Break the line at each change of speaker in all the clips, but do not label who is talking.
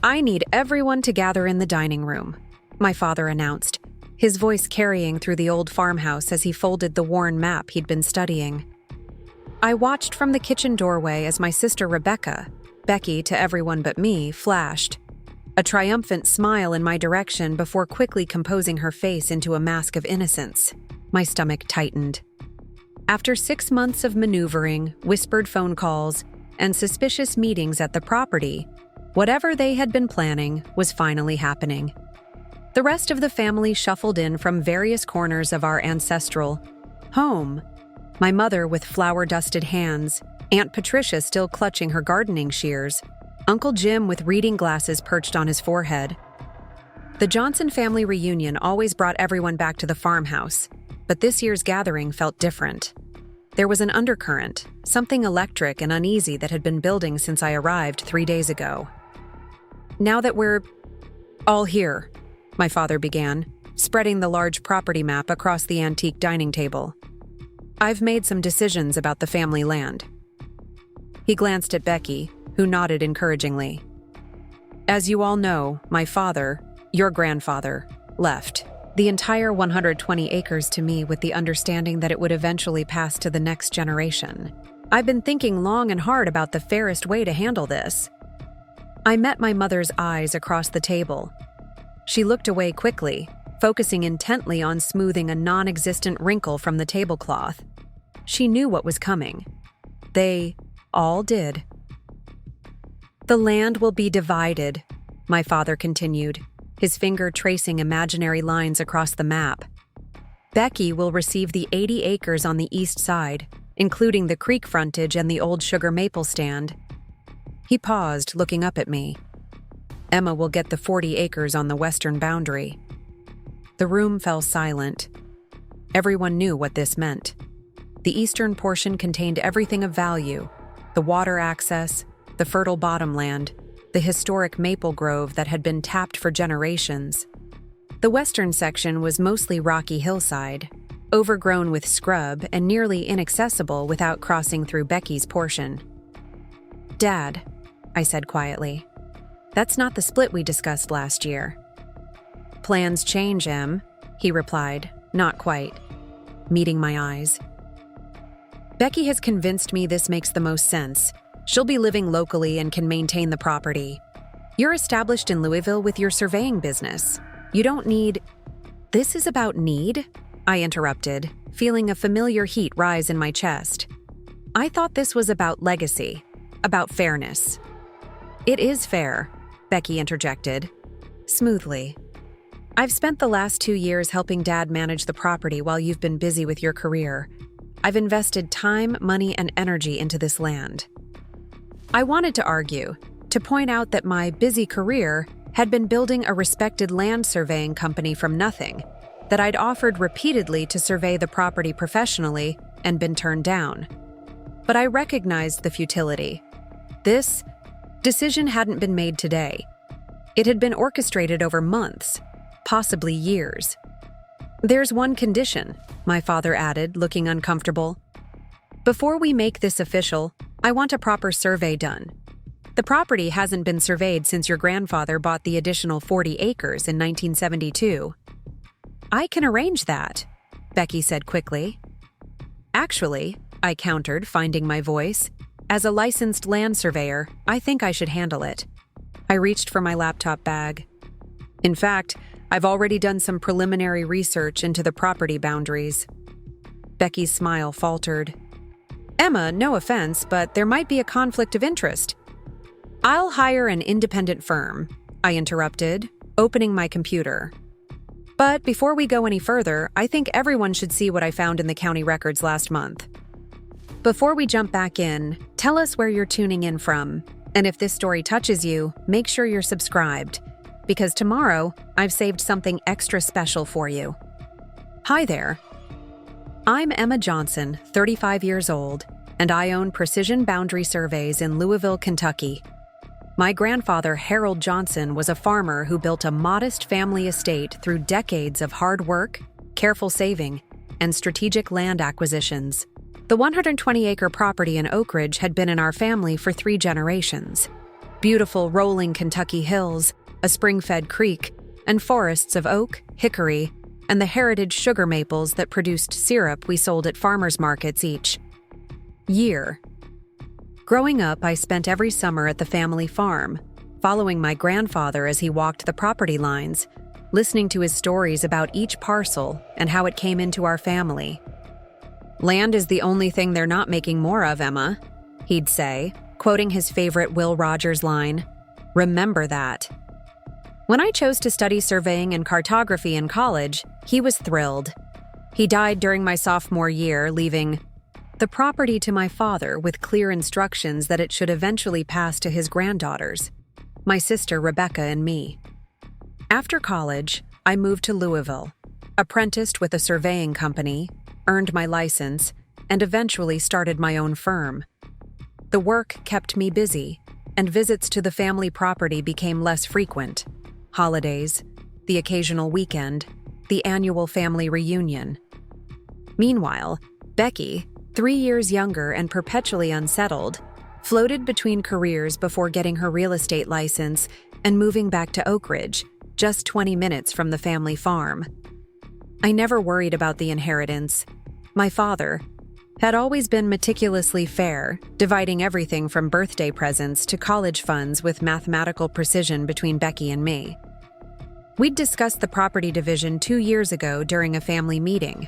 "I need everyone to gather in the dining room," my father announced, his voice carrying through the old farmhouse as he folded the worn map he'd been studying. I watched from the kitchen doorway as my sister Rebecca, Becky to everyone but me, flashed, a triumphant smile in my direction before quickly composing her face into a mask of innocence. My stomach tightened. After 6 months of maneuvering, whispered phone calls, and suspicious meetings at the property, whatever they had been planning was finally happening. The rest of the family shuffled in from various corners of our ancestral home. My mother with flour-dusted hands, Aunt Patricia still clutching her gardening shears, Uncle Jim with reading glasses perched on his forehead. The Johnson family reunion always brought everyone back to the farmhouse, but this year's gathering felt different. There was an undercurrent, something electric and uneasy that had been building since I arrived 3 days ago. "Now that we're all here," my father began, spreading the large property map across the antique dining table, "I've made some decisions about the family land." He glanced at Becky, who nodded encouragingly. "As you all know, my father, your grandfather, left the entire 120 acres to me with the understanding that it would eventually pass to the next generation. I've been thinking long and hard about the fairest way to handle this." I met my mother's eyes across the table. She looked away quickly, focusing intently on smoothing a non-existent wrinkle from the tablecloth. She knew what was coming. They all did. "The land will be divided," my father continued, his finger tracing imaginary lines across the map. "Becky will receive the 80 acres on the east side, including the creek frontage and the old sugar maple stand." He paused, looking up at me. "Emma will get the 40 acres on the western boundary." The room fell silent. Everyone knew what this meant. The eastern portion contained everything of value: the water access, the fertile bottomland, the historic maple grove that had been tapped for generations. The western section was mostly rocky hillside, overgrown with scrub and nearly inaccessible without crossing through Becky's portion. "Dad," I said quietly, "that's not the split we discussed last year." "Plans change, Em," he replied, not quite, meeting my eyes. "Becky has convinced me this makes the most sense. She'll be living locally and can maintain the property. You're established in Louisville with your surveying business. You don't need—" "This is about need?" I interrupted, feeling a familiar heat rise in my chest. "I thought this was about legacy, about fairness." "It is fair," Becky interjected, smoothly. "I've spent the last 2 years helping Dad manage the property while you've been busy with your career. I've invested time, money, and energy into this land." I wanted to argue, to point out that my busy career had been building a respected land surveying company from nothing, that I'd offered repeatedly to survey the property professionally and been turned down. But I recognized the futility. This decision hadn't been made today. It had been orchestrated over months, possibly years. "There's one condition," my father added, looking uncomfortable. "Before we make this official, I want a proper survey done. The property hasn't been surveyed since your grandfather bought the additional 40 acres in 1972. "I can arrange that," Becky said quickly. "Actually," I countered, finding my voice, "as a licensed land surveyor, I think I should handle it." I reached for my laptop bag. "In fact, I've already done some preliminary research into the property boundaries." Becky's smile faltered. "Emma, no offense, but there might be a conflict of interest." "I'll hire an independent firm," I interrupted, opening my computer. "But before we go any further, I think everyone should see what I found in the county records last month." Before we jump back in, tell us where you're tuning in from, and if this story touches you, make sure you're subscribed, because tomorrow I've saved something extra special for you. Hi there. I'm Emma Johnson, 35 years old, and I own Precision Boundary Surveys in Louisville, Kentucky. My grandfather, Harold Johnson, was a farmer who built a modest family estate through decades of hard work, careful saving, and strategic land acquisitions. The 120-acre property in Oak Ridge had been in our family for 3 generations. beautiful rolling Kentucky hills, a spring-fed creek, and forests of oak, hickory, and the heritage sugar maples that produced syrup we sold at farmers markets each year. Growing up, I spent every summer at the family farm, following my grandfather as he walked the property lines, listening to his stories about each parcel and how it came into our family. "Land is the only thing they're not making more of, Emma," he'd say, quoting his favorite Will Rogers line, "Remember that." When I chose to study surveying and cartography in college, he was thrilled. He died during my sophomore year, leaving the property to my father with clear instructions that it should eventually pass to his granddaughters, my sister Rebecca and me. After college, I moved to Louisville, apprenticed with a surveying company, earned my license, and eventually started my own firm. The work kept me busy, and visits to the family property became less frequent. Holidays, the occasional weekend, the annual family reunion. Meanwhile, Becky, 3 years younger and perpetually unsettled, floated between careers before getting her real estate license and moving back to Oak Ridge, just 20 minutes from the family farm. I never worried about the inheritance. My father had always been meticulously fair, dividing everything from birthday presents to college funds with mathematical precision between Becky and me. We'd discussed the property division 2 years ago during a family meeting.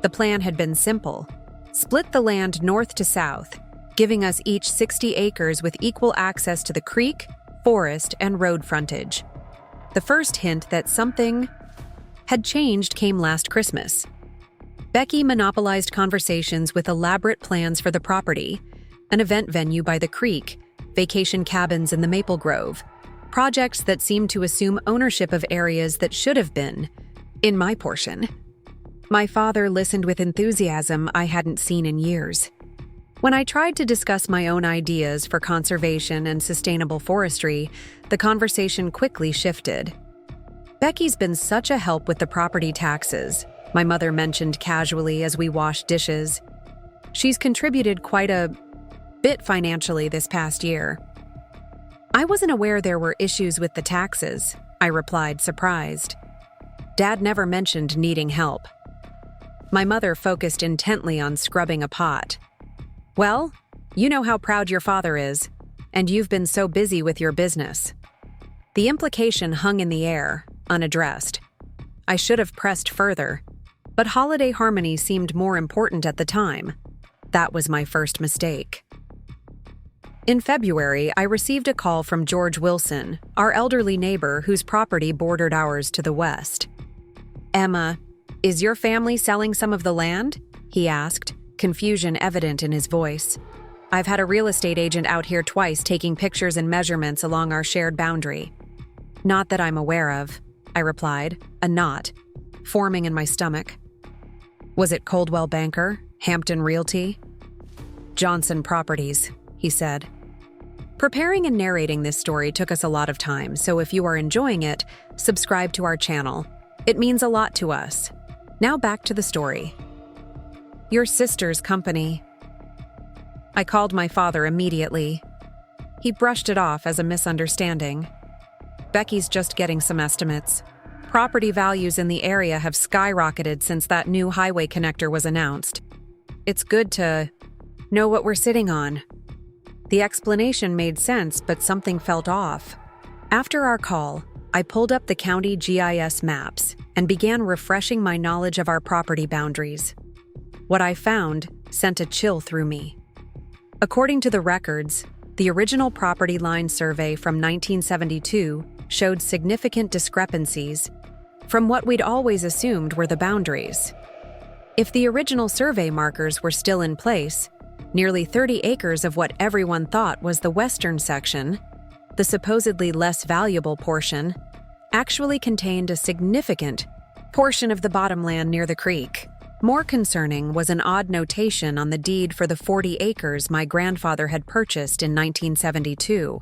The plan had been simple: split the land north to south, giving us each 60 acres with equal access to the creek, forest, and road frontage. The first hint that something had changed came last Christmas. Becky monopolized conversations with elaborate plans for the property, an event venue by the creek, vacation cabins in the maple grove, projects that seemed to assume ownership of areas that should have been in my portion. My father listened with enthusiasm I hadn't seen in years. When I tried to discuss my own ideas for conservation and sustainable forestry, the conversation quickly shifted. "Becky's been such a help with the property taxes," my mother mentioned casually as we washed dishes. "She's contributed quite a bit financially this past year." "I wasn't aware there were issues with the taxes," I replied, surprised. Dad never mentioned needing help. My mother focused intently on scrubbing a pot. "Well, you know how proud your father is, and you've been so busy with your business." The implication hung in the air, unaddressed. I should have pressed further, but holiday harmony seemed more important at the time. That was my first mistake. In February, I received a call from George Wilson, our elderly neighbor whose property bordered ours to the west. "Emma, is your family selling some of the land?" he asked, confusion evident in his voice. "I've had a real estate agent out here twice taking pictures and measurements along our shared boundary." "Not that I'm aware of," I replied, a knot forming in my stomach. "Was it Coldwell Banker, Hampton Realty?" "Johnson Properties," he said. Preparing and narrating this story took us a lot of time, so if you are enjoying it, subscribe to our channel. It means a lot to us. Now back to the story. "Your sister's company." I called my father immediately. He brushed it off as a misunderstanding. "Becky's just getting some estimates. Property values in the area have skyrocketed since that new highway connector was announced. It's good to know what we're sitting on." The explanation made sense, but something felt off. After our call, I pulled up the county GIS maps and began refreshing my knowledge of our property boundaries. What I found sent a chill through me. According to the records, the original property line survey from 1972 showed significant discrepancies from what we'd always assumed were the boundaries. If the original survey markers were still in place, nearly 30 acres of what everyone thought was the western section, the supposedly less valuable portion, actually contained a significant portion of the bottomland near the creek. More concerning was an odd notation on the deed for the 40 acres my grandfather had purchased in 1972.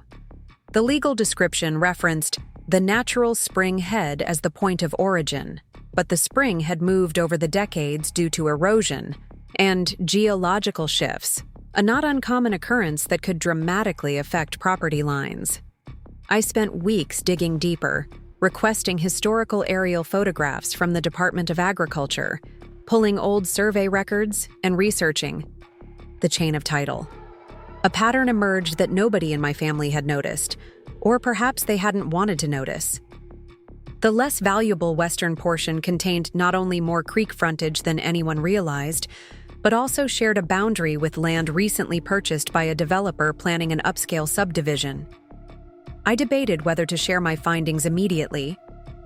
The legal description referenced the natural spring head as the point of origin, but the spring had moved over the decades due to erosion and geological shifts, a not uncommon occurrence that could dramatically affect property lines. I spent weeks digging deeper, requesting historical aerial photographs from the Department of Agriculture, pulling old survey records, and researching the chain of title. A pattern emerged that nobody in my family had noticed, or perhaps they hadn't wanted to notice. The less valuable western portion contained not only more creek frontage than anyone realized, but also shared a boundary with land recently purchased by a developer planning an upscale subdivision. I debated whether to share my findings immediately,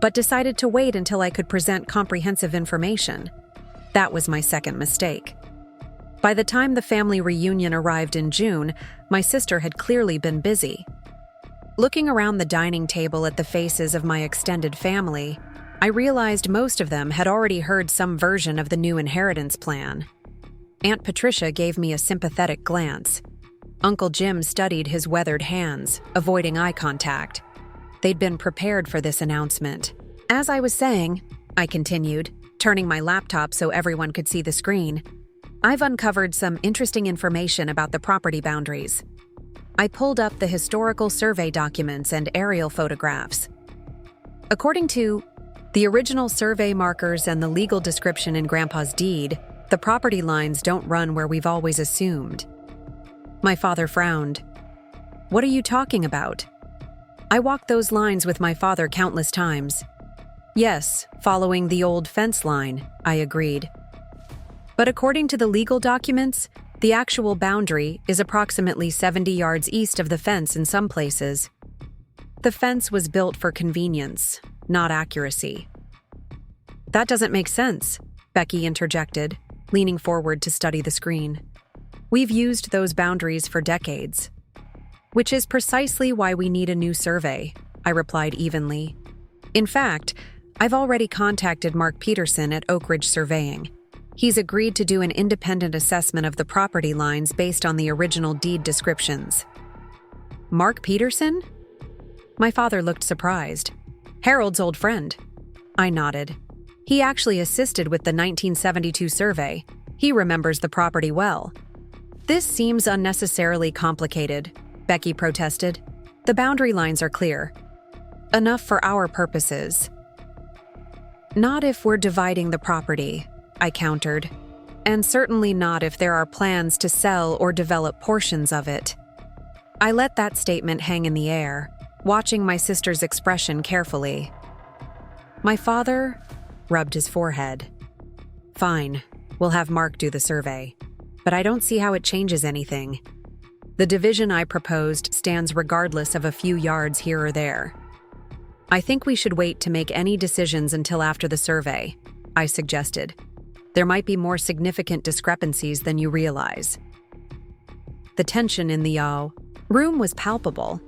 but decided to wait until I could present comprehensive information. That was my second mistake. By the time the family reunion arrived in June, my sister had clearly been busy. Looking around the dining table at the faces of my extended family, I realized most of them had already heard some version of the new inheritance plan. Aunt Patricia gave me a sympathetic glance. Uncle Jim studied his weathered hands, avoiding eye contact. They'd been prepared for this announcement. As I was saying, I continued, turning my laptop so everyone could see the screen, I've uncovered some interesting information about the property boundaries. I pulled up the historical survey documents and aerial photographs. According to the original survey markers and the legal description in Grandpa's deed, the property lines don't run where we've always assumed. My father frowned. What are you talking about? I walked those lines with my father countless times. Yes, following the old fence line, I agreed. But according to the legal documents, the actual boundary is approximately 70 yards east of the fence in some places. The fence was built for convenience, not accuracy. That doesn't make sense, Becky interjected, leaning forward to study the screen. We've used those boundaries for decades. Which is precisely why we need a new survey, I replied evenly. In fact, I've already contacted Mark Peterson at Oak Ridge Surveying. He's agreed to do an independent assessment of the property lines based on the original deed descriptions. Mark Peterson? My father looked surprised. Harold's old friend. I nodded. He actually assisted with the 1972 survey. He remembers the property well. This seems unnecessarily complicated, Becky protested. The boundary lines are clear. Enough for our purposes. Not if we're dividing the property, I countered, and certainly not if there are plans to sell or develop portions of it. I let that statement hang in the air, watching my sister's expression carefully. My father rubbed his forehead. Fine, we'll have Mark do the survey, but I don't see how it changes anything. The division I proposed stands regardless of a few yards here or there. I think we should wait to make any decisions until after the survey, I suggested. There might be more significant discrepancies than you realize. The tension in the room was palpable.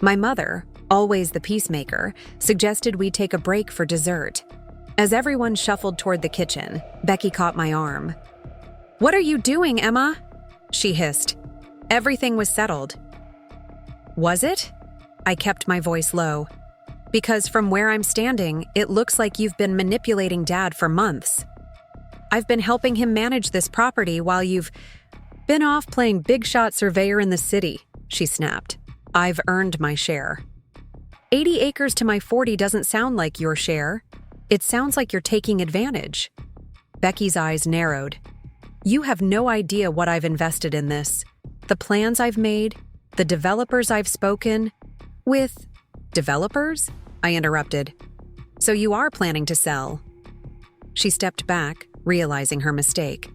My mother, always the peacemaker, suggested we take a break for dessert. As everyone shuffled toward the kitchen, Becky caught my arm. "What are you doing, Emma?" she hissed. Everything was settled. Was it? I kept my voice low. Because from where I'm standing, it looks like you've been manipulating Dad for months. I've been helping him manage this property while you've been off playing big shot surveyor in the city, she snapped. I've earned my share. 80 acres to my 40 doesn't sound like your share. It sounds like you're taking advantage. Becky's eyes narrowed. You have no idea what I've invested in this. The plans I've made, the developers I've spoken with. Developers? I interrupted. So you are planning to sell? She stepped back, realizing her mistake.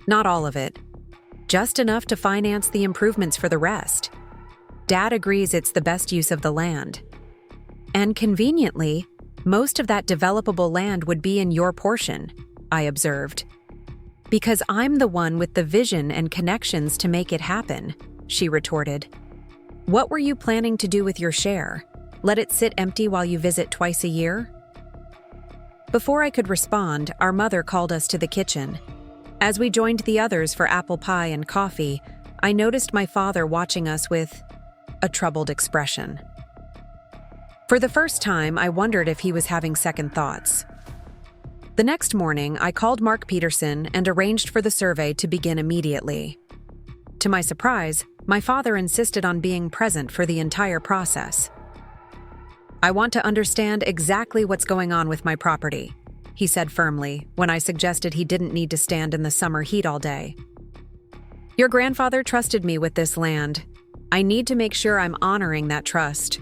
Not all of it. Just enough to finance the improvements for the rest. Dad agrees it's the best use of the land. And conveniently, most of that developable land would be in your portion, I observed. Because I'm the one with the vision and connections to make it happen, she retorted. What were you planning to do with your share? Let it sit empty while you visit twice a year? Before I could respond, our mother called us to the kitchen. As we joined the others for apple pie and coffee, I noticed my father watching us with a troubled expression. For the first time, I wondered if he was having second thoughts. The next morning, I called Mark Peterson and arranged for the survey to begin immediately. To my surprise, my father insisted on being present for the entire process. I want to understand exactly what's going on with my property, he said firmly when I suggested he didn't need to stand in the summer heat all day. Your grandfather trusted me with this land. I need to make sure I'm honoring that trust.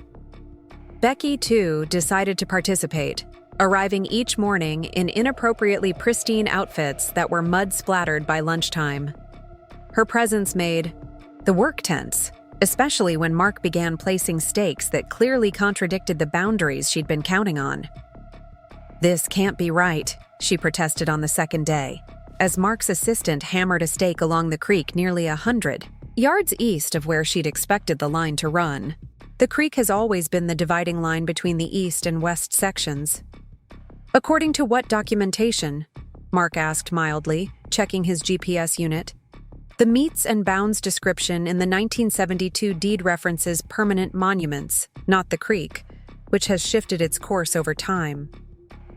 Becky, too, decided to participate, arriving each morning in inappropriately pristine outfits that were mud-splattered by lunchtime. Her presence made the work tense, especially when Mark began placing stakes that clearly contradicted the boundaries she'd been counting on. This can't be right, she protested on the second day, as Mark's assistant hammered a stake along the creek nearly 100 yards east of where she'd expected the line to run. The creek has always been the dividing line between the east and west sections. According to what documentation? Mark asked mildly, checking his GPS unit. The meets and bounds description in the 1972 deed references permanent monuments, not the creek, which has shifted its course over time.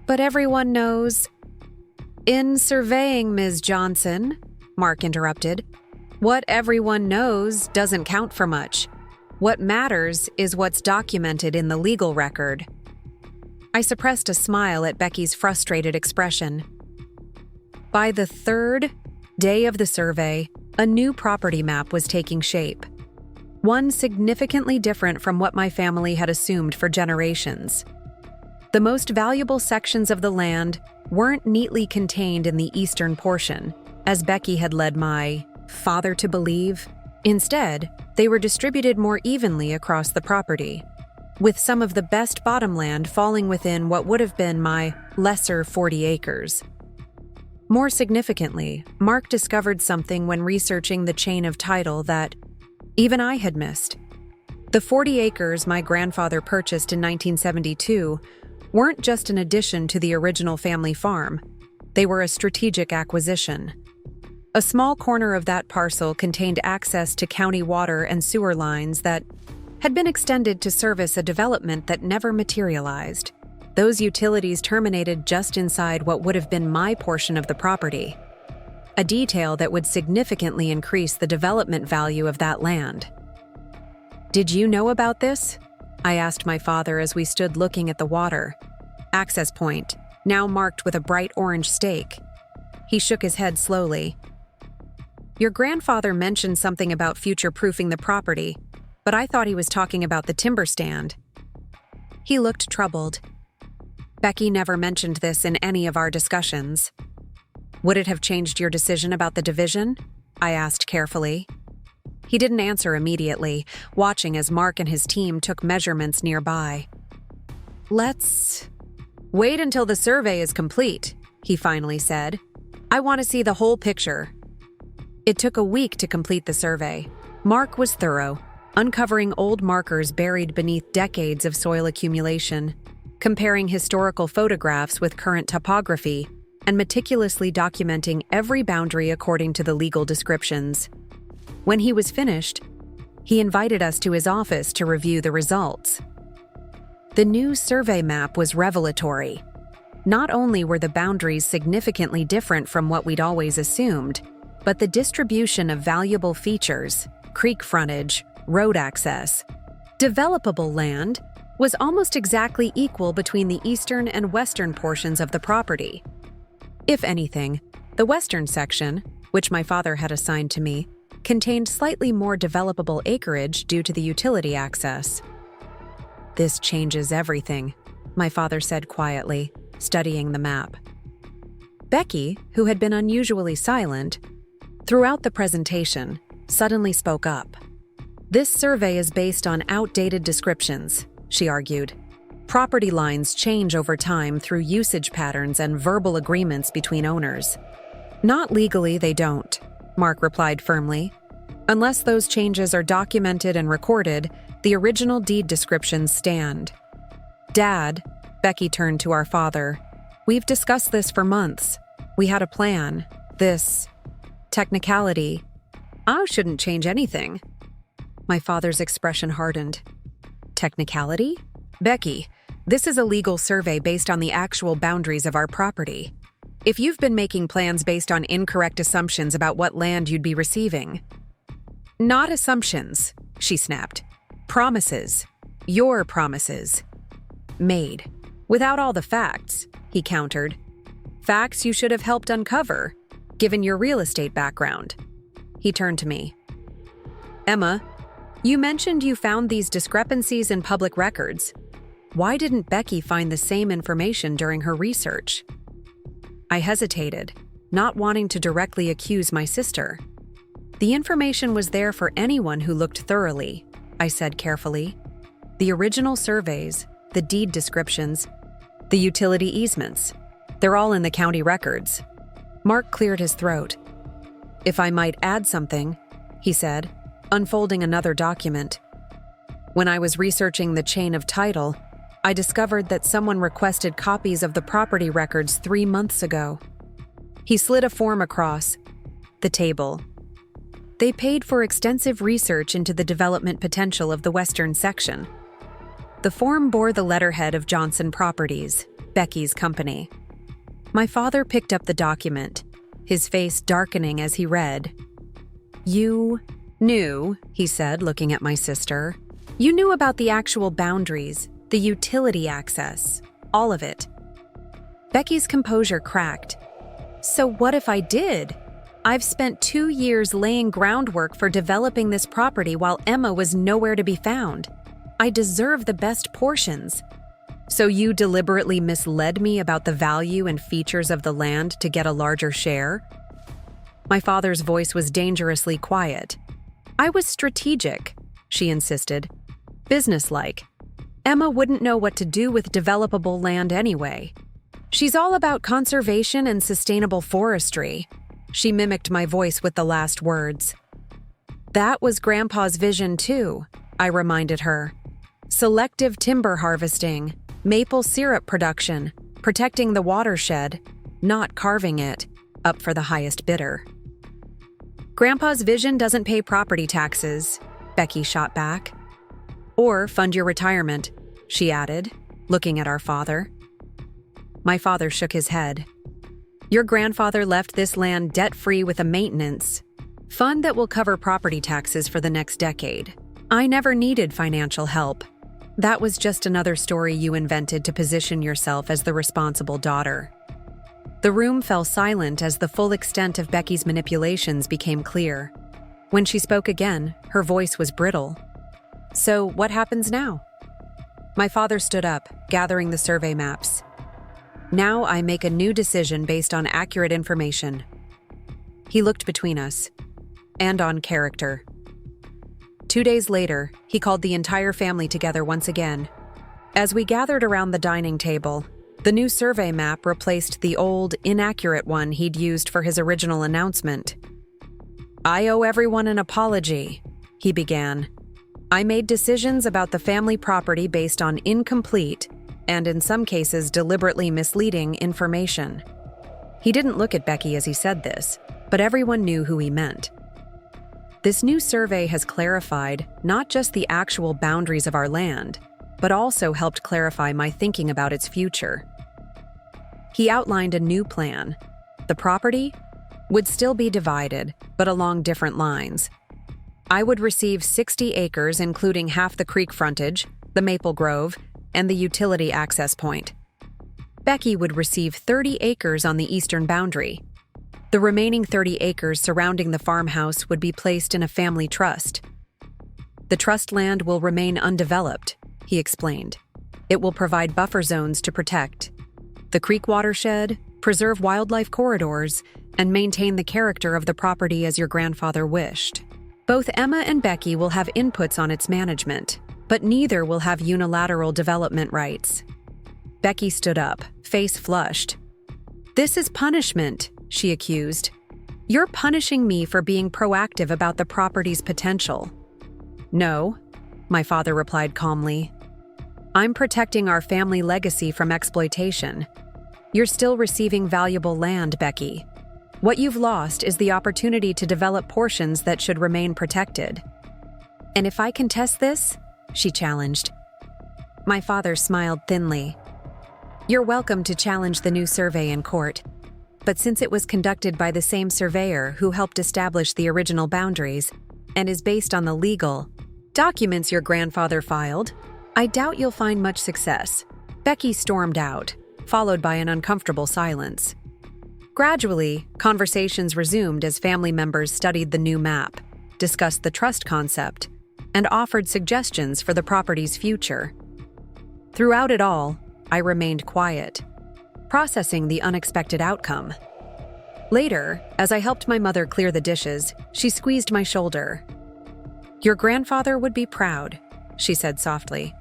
But everyone knows. In surveying, Ms. Johnson, Mark interrupted, what everyone knows doesn't count for much. What matters is what's documented in the legal record. I suppressed a smile at Becky's frustrated expression. By the third day of the survey, a new property map was taking shape. One significantly different from what my family had assumed for generations. The most valuable sections of the land weren't neatly contained in the eastern portion, as Becky had led my father to believe. Instead, they were distributed more evenly across the property, with some of the best bottomland falling within what would have been my lesser 40 acres. More significantly, Mark discovered something when researching the chain of title that even I had missed. The 40 acres my grandfather purchased in 1972 weren't just an addition to the original family farm. They were a strategic acquisition. A small corner of that parcel contained access to county water and sewer lines that had been extended to service a development that never materialized. Those utilities terminated just inside what would have been my portion of the property, a detail that would significantly increase the development value of that land. Did you know about this? I asked my father as we stood looking at the water. Access point, now marked with a bright orange stake. He shook his head slowly. Your grandfather mentioned something about future-proofing the property, but I thought he was talking about the timber stand. He looked troubled. Becky never mentioned this in any of our discussions. Would it have changed your decision about the division? I asked carefully. He didn't answer immediately, watching as Mark and his team took measurements nearby. Let's wait until the survey is complete, he finally said. I want to see the whole picture. It took a week to complete the survey. Mark was thorough, uncovering old markers buried beneath decades of soil accumulation, comparing historical photographs with current topography, and meticulously documenting every boundary according to the legal descriptions. When he was finished, he invited us to his office to review the results. The new survey map was revelatory. Not only were the boundaries significantly different from what we'd always assumed, but the distribution of valuable features, creek frontage, road access, developable land, was almost exactly equal between the eastern and western portions of the property. If anything, the western section, which my father had assigned to me, contained slightly more developable acreage due to the utility access. This changes everything, my father said quietly, studying the map. Becky, who had been unusually silent throughout the presentation, suddenly spoke up. This survey is based on outdated descriptions, she argued. Property lines change over time through usage patterns and verbal agreements between owners. Not legally, they don't, Mark replied firmly. Unless those changes are documented and recorded, the original deed descriptions stand. Dad, Becky turned to our father, we've discussed this for months. We had a plan. This technicality. I shouldn't change anything. My father's expression hardened. Technicality? Becky, this is a legal survey based on the actual boundaries of our property. If you've been making plans based on incorrect assumptions about what land you'd be receiving. Not assumptions, she snapped. Promises. Your promises. made. Without all the facts, he countered. Facts you should have helped uncover, given your real estate background. He turned to me. Emma, you mentioned you found these discrepancies in public records. Why didn't Becky find the same information during her research? I hesitated, not wanting to directly accuse my sister. The information was there for anyone who looked thoroughly, I said carefully. The original surveys, the deed descriptions, the utility easements, they're all in the county records. Mark cleared his throat. If I might add something, he said, unfolding another document. When I was researching the chain of title, I discovered that someone requested copies of the property records 3 months ago. He slid a form across the table. They paid for extensive research into the development potential of the western section. The form bore the letterhead of Johnson Properties, Becky's company. My father picked up the document, his face darkening as he read. You knew, he said, looking at my sister. You knew about the actual boundaries, the utility access, all of it. Becky's composure cracked. So what if I did? I've spent 2 years laying groundwork for developing this property while Emma was nowhere to be found. I deserve the best portions. So you deliberately misled me about the value and features of the land to get a larger share? My father's voice was dangerously quiet. I was strategic, she insisted. Businesslike. Emma wouldn't know what to do with developable land anyway. She's all about conservation and sustainable forestry. She mimicked my voice with the last words. That was Grandpa's vision too, I reminded her. Selective timber harvesting, maple syrup production, protecting the watershed, not carving it, up for the highest bidder. Grandpa's vision doesn't pay property taxes, Becky shot back. Or fund your retirement, she added, looking at our father. My father shook his head. Your grandfather left this land debt-free with a maintenance fund that will cover property taxes for the next decade. I never needed financial help. That was just another story you invented to position yourself as the responsible daughter. The room fell silent as the full extent of Becky's manipulations became clear. When she spoke again, her voice was brittle. So what happens now? My father stood up, gathering the survey maps. Now I make a new decision based on accurate information. He looked between us. And on character. 2 days later, he called the entire family together once again. As we gathered around the dining table, the new survey map replaced the old, inaccurate one he'd used for his original announcement. I owe everyone an apology, he began. I made decisions about the family property based on incomplete, and in some cases deliberately misleading, information. He didn't look at Becky as he said this, but everyone knew who he meant. This new survey has clarified not just the actual boundaries of our land, but also helped clarify my thinking about its future. He outlined a new plan. The property would still be divided, but along different lines. I would receive 60 acres, including half the creek frontage, the maple grove, and the utility access point. Becky would receive 30 acres on the eastern boundary. The remaining 30 acres surrounding the farmhouse would be placed in a family trust. The trust land will remain undeveloped, he explained. It will provide buffer zones to protect the creek watershed, preserve wildlife corridors, and maintain the character of the property as your grandfather wished. Both Emma and Becky will have inputs on its management, but neither will have unilateral development rights. Becky stood up, face flushed. This is punishment, she accused. You're punishing me for being proactive about the property's potential. No, my father replied calmly. I'm protecting our family legacy from exploitation. You're still receiving valuable land, Becky. What you've lost is the opportunity to develop portions that should remain protected. And if I contest this? She challenged. My father smiled thinly. You're welcome to challenge the new survey in court. But since it was conducted by the same surveyor who helped establish the original boundaries and is based on the legal documents your grandfather filed, I doubt you'll find much success. Becky stormed out, followed by an uncomfortable silence. Gradually, conversations resumed as family members studied the new map, discussed the trust concept, and offered suggestions for the property's future. Throughout it all, I remained quiet, processing the unexpected outcome. Later, as I helped my mother clear the dishes, she squeezed my shoulder. "Your grandfather would be proud," she said softly.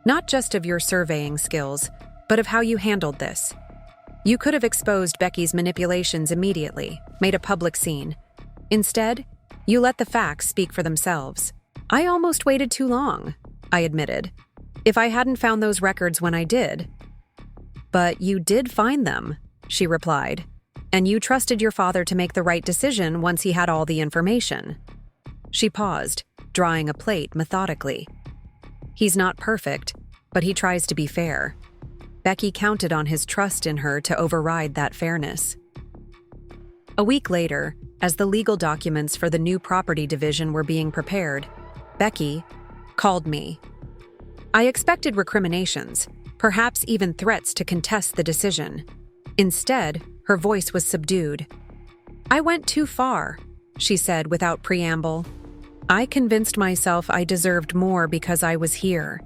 "Not just of your surveying skills, but of how you handled this. You could have exposed Becky's manipulations immediately, made a public scene. Instead, you let the facts speak for themselves." "I almost waited too long," I admitted. "If I hadn't found those records when I did." "But you did find them," she replied. "And you trusted your father to make the right decision once he had all the information." She paused, drawing a plate methodically. "He's not perfect, but he tries to be fair." Becky counted on his trust in her to override that fairness. A week later, as the legal documents for the new property division were being prepared, Becky called me. I expected recriminations, perhaps even threats to contest the decision. Instead, her voice was subdued. "I went too far," she said without preamble. "I convinced myself I deserved more because I was here,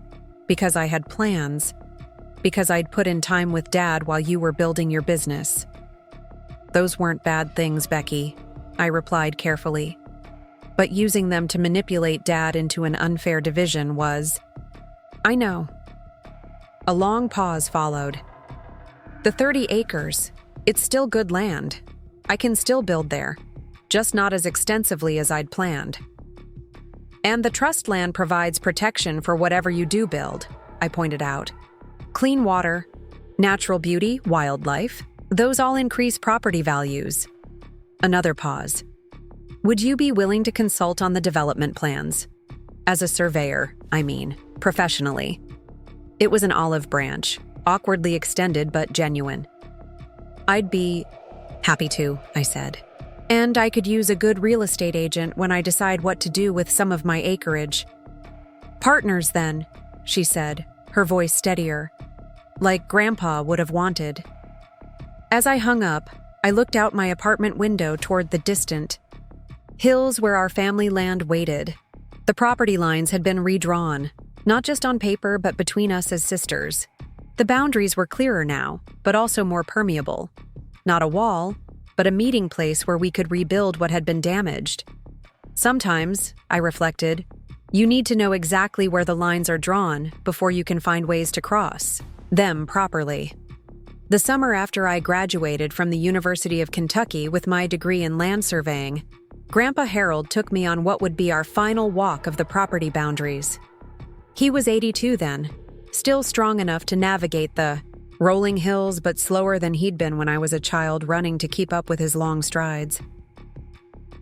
because I had plans, because I'd put in time with Dad while you were building your business." "Those weren't bad things, Becky," I replied carefully. "But using them to manipulate Dad into an unfair division was—" "I know." A long pause followed. "The 30 acres, it's still good land. I can still build there, just not as extensively as I'd planned. And the trust land provides protection for whatever you do build," I pointed out. "Clean water, natural beauty, wildlife, those all increase property values." Another pause. "Would you be willing to consult on the development plans? As a surveyor, I mean, professionally." It was an olive branch, awkwardly extended but genuine. "I'd be happy to," I said. "And I could use a good real estate agent when I decide what to do with some of my acreage." "Partners, then," she said, her voice steadier, "like Grandpa would have wanted." As I hung up, I looked out my apartment window toward the distant hills where our family land waited. The property lines had been redrawn, not just on paper but between us as sisters. The boundaries were clearer now, but also more permeable. Not a wall, but a meeting place where we could rebuild what had been damaged. Sometimes, I reflected, you need to know exactly where the lines are drawn before you can find ways to cross them properly. The summer after I graduated from the University of Kentucky with my degree in land surveying, Grandpa Harold took me on what would be our final walk of the property boundaries. He was 82 then, still strong enough to navigate the rolling hills but slower than he'd been when I was a child running to keep up with his long strides.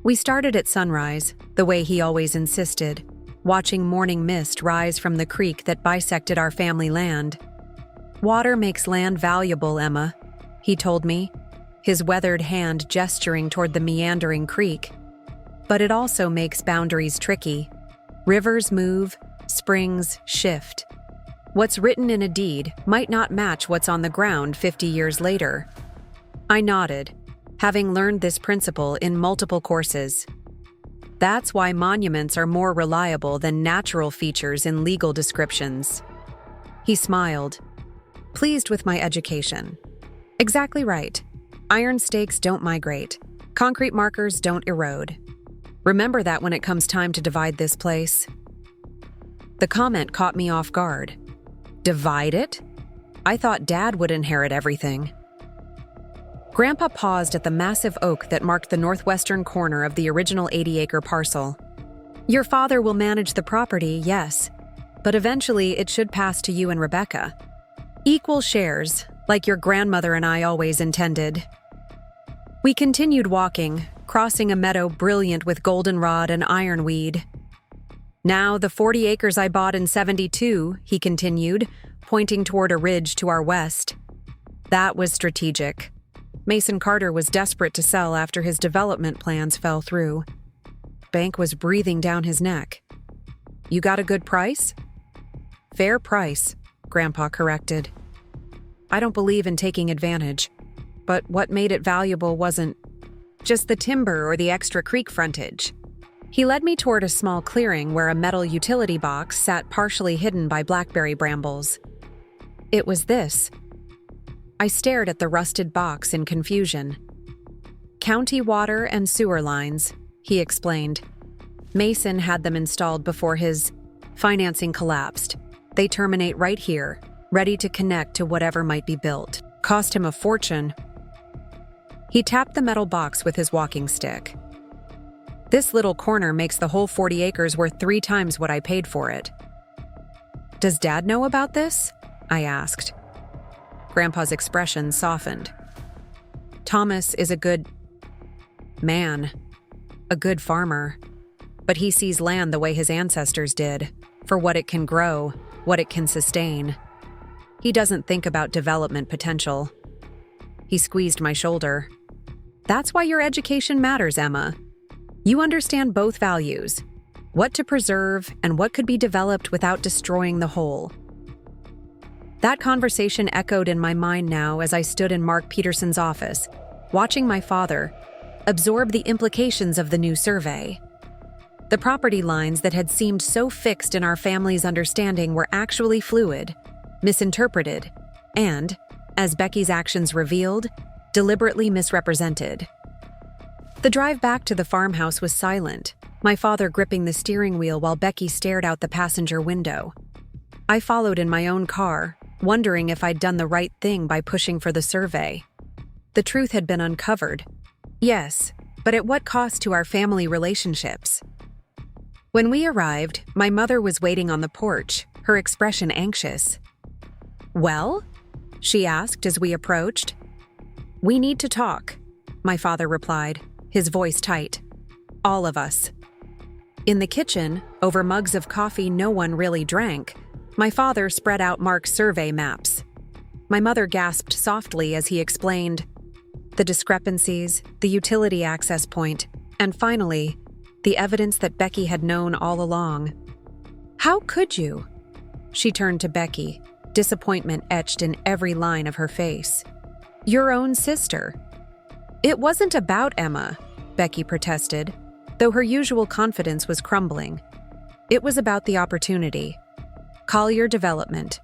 We started at sunrise, the way he always insisted, watching morning mist rise from the creek that bisected our family land. "Water makes land valuable, Emma," he told me, his weathered hand gesturing toward the meandering creek. "But it also makes boundaries tricky. Rivers move, springs shift. What's written in a deed might not match what's on the ground 50 years later." I nodded, having learned this principle in multiple courses. That's why monuments are more reliable than natural features in legal descriptions. He smiled, pleased with my education. "Exactly right. Iron stakes don't migrate. Concrete markers don't erode. Remember that when it comes time to divide this place." The comment caught me off guard. Divide it? I thought Dad would inherit everything. Grandpa paused at the massive oak that marked the northwestern corner of the original 80-acre parcel. "Your father will manage the property, yes, but eventually it should pass to you and Rebecca. Equal shares, like your grandmother and I always intended." We continued walking, crossing a meadow brilliant with goldenrod and ironweed. "Now the 40 acres I bought in '72, he continued, pointing toward a ridge to our west. "That was strategic. Mason Carter was desperate to sell after his development plans fell through." Bank was breathing down his neck. "You got a good price?" "Fair price. Grandpa corrected. I don't believe in taking advantage, but what made it valuable wasn't just the timber or the extra creek frontage. He led me toward a small clearing where a metal utility box sat partially hidden by blackberry brambles. It was this. I stared at the rusted box in confusion. County water and sewer lines, he explained. Mason had them installed before his financing collapsed. They terminate right here, ready to connect to whatever might be built. Cost him a fortune. He tapped the metal box with his walking stick. This little corner makes the whole 40 acres worth 3 times what I paid for it. Does Dad know about this? I asked. Grandpa's expression softened. Thomas is a good man, a good farmer, but he sees land the way his ancestors did, for what it can grow, what it can sustain. He doesn't think about development potential. He squeezed my shoulder. That's why your education matters, Emma. You understand both values, what to preserve and what could be developed without destroying the whole. That conversation echoed in my mind now as I stood in Mark Peterson's office, watching my father absorb the implications of the new survey. The property lines that had seemed so fixed in our family's understanding were actually fluid, misinterpreted, and, as Becky's actions revealed, deliberately misrepresented. The drive back to the farmhouse was silent, my father gripping the steering wheel while Becky stared out the passenger window. I followed in my own car, wondering if I'd done the right thing by pushing for the survey. The truth had been uncovered. Yes, but at what cost to our family relationships? When we arrived, my mother was waiting on the porch, her expression anxious. Well? She asked as we approached. We need to talk, my father replied, his voice tight. All of us. In the kitchen, over mugs of coffee no one really drank, my father spread out Mark's survey maps. My mother gasped softly as he explained the discrepancies, the utility access point, and finally, the evidence that Becky had known all along. How could you? She turned to Becky, disappointment etched in every line of her face. Your own sister. It wasn't about Emma, Becky protested, though her usual confidence was crumbling. It was about the opportunity. Collier Development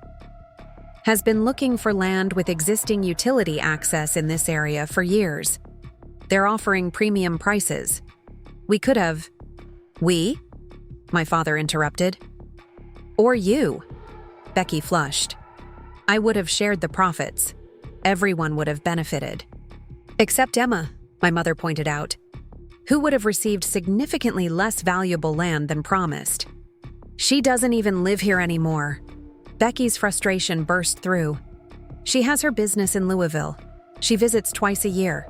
has been looking for land with existing utility access in this area for years. They're offering premium prices. We could have... We? My father interrupted. Or you. Becky flushed. I would have shared the profits. Everyone would have benefited. Except Emma, my mother pointed out, who would have received significantly less valuable land than promised. She doesn't even live here anymore. Becky's frustration burst through. She has her business in Louisville. She visits twice a year.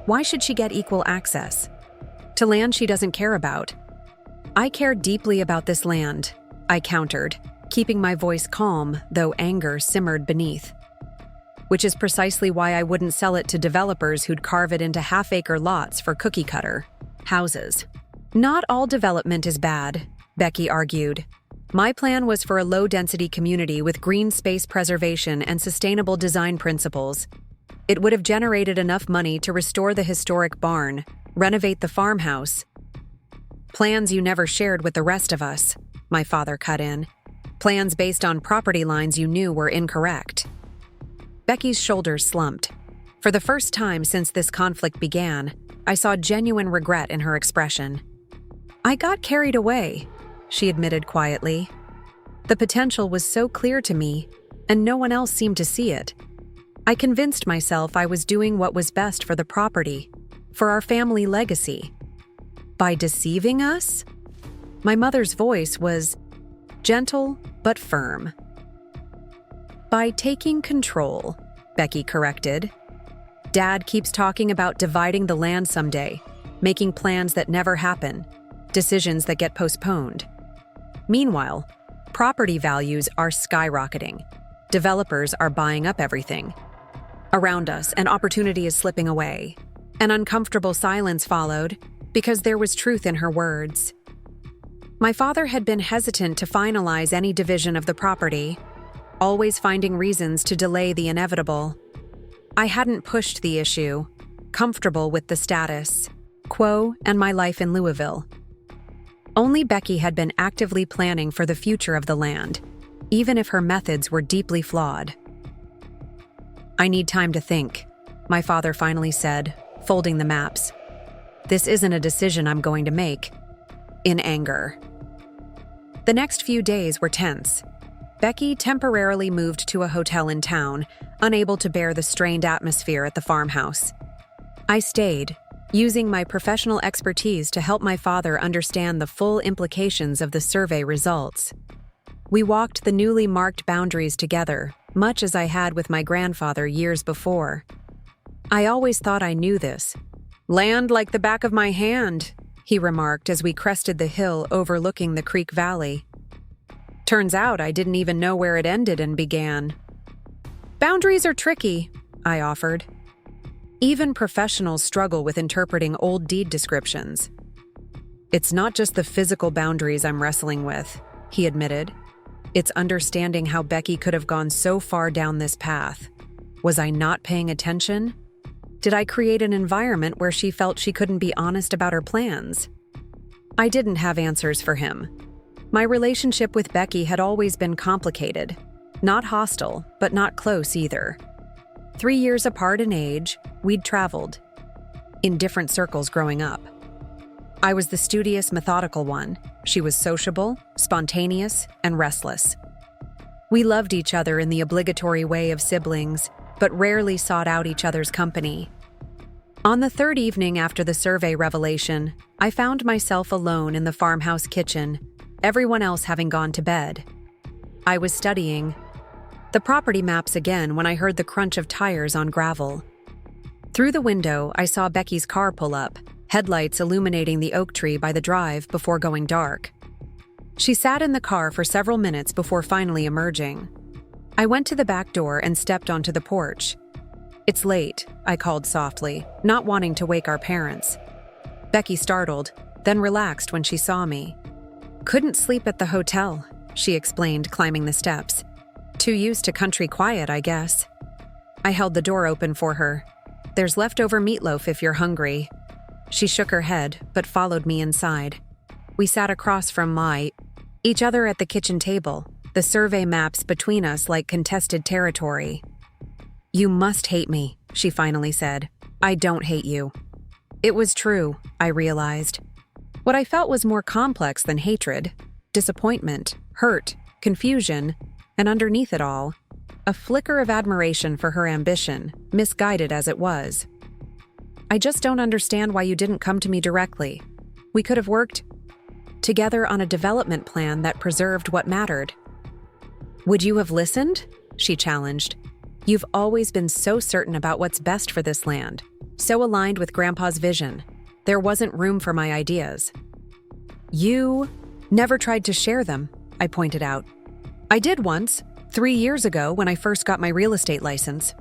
Why should she get equal access? To land she doesn't care about. I care deeply about this land, I countered, keeping my voice calm, though anger simmered beneath. Which is precisely why I wouldn't sell it to developers who'd carve it into half-acre lots for cookie-cutter houses. Not all development is bad, Becky argued. My plan was for a low-density community with green space preservation and sustainable design principles. It would have generated enough money to restore the historic barn, renovate the farmhouse. Plans you never shared with the rest of us, my father cut in. Plans based on property lines you knew were incorrect. Becky's shoulders slumped. For the first time since this conflict began, I saw genuine regret in her expression. I got carried away, she admitted quietly. The potential was so clear to me, and no one else seemed to see it. I convinced myself I was doing what was best for the property, for our family legacy. By deceiving us? My mother's voice was gentle but firm. By taking control, Becky corrected. Dad keeps talking about dividing the land someday, making plans that never happen, decisions that get postponed. Meanwhile, property values are skyrocketing. Developers are buying up everything around us, and opportunity is slipping away. An uncomfortable silence followed, because there was truth in her words. My father had been hesitant to finalize any division of the property. always finding reasons to delay the inevitable. I hadn't pushed the issue, comfortable with the status quo and my life in Louisville. Only Becky had been actively planning for the future of the land, even if her methods were deeply flawed. "I need time to think," my father finally said, folding the maps. "This isn't a decision I'm going to make," in anger. The next few days were tense. Becky temporarily moved to a hotel in town, unable to bear the strained atmosphere at the farmhouse. I stayed, using my professional expertise to help my father understand the full implications of the survey results. We walked the newly marked boundaries together, much as I had with my grandfather years before. "I always thought I knew this. Land like the back of my hand," he remarked as we crested the hill overlooking the creek valley. "Turns out I didn't even know where it ended and began." "Boundaries are tricky," I offered. "Even professionals struggle with interpreting old deed descriptions." "It's not just the physical boundaries I'm wrestling with," he admitted. "It's understanding how Becky could have gone so far down this path. Was I not paying attention? Did I create an environment where she felt she couldn't be honest about her plans?" I didn't have answers for him. My relationship with Becky had always been complicated. Not hostile, but not close either. 3 years apart in age, we'd traveled in different circles growing up. I was the studious, methodical one. She was sociable, spontaneous, and restless. We loved each other in the obligatory way of siblings, but rarely sought out each other's company. On the third evening after the survey revelation, I found myself alone in the farmhouse kitchen, everyone else having gone to bed. I was studying the property maps again when I heard the crunch of tires on gravel. Through the window, I saw Becky's car pull up, headlights illuminating the oak tree by the drive before going dark. She sat in the car for several minutes before finally emerging. I went to the back door and stepped onto the porch. "It's late," I called softly, not wanting to wake our parents. Becky startled, then relaxed when she saw me. "Couldn't sleep at the hotel," she explained, climbing the steps. "Too used to country quiet, I guess." I held the door open for her. "There's leftover meatloaf if you're hungry." She shook her head, but followed me inside. We sat across from each other at the kitchen table, the survey maps between us like contested territory. "You must hate me," she finally said. "I don't hate you." It was true, I realized. What I felt was more complex than hatred: disappointment, hurt, confusion, and underneath it all, a flicker of admiration for her ambition, misguided as it was. "I just don't understand why you didn't come to me directly. We could have worked together on a development plan that preserved what mattered." "Would you have listened?" she challenged. "You've always been so certain about what's best for this land, so aligned with Grandpa's vision. There wasn't room for my ideas." "You never tried to share them," I pointed out. "I did once, 3 years ago when I first got my real estate license.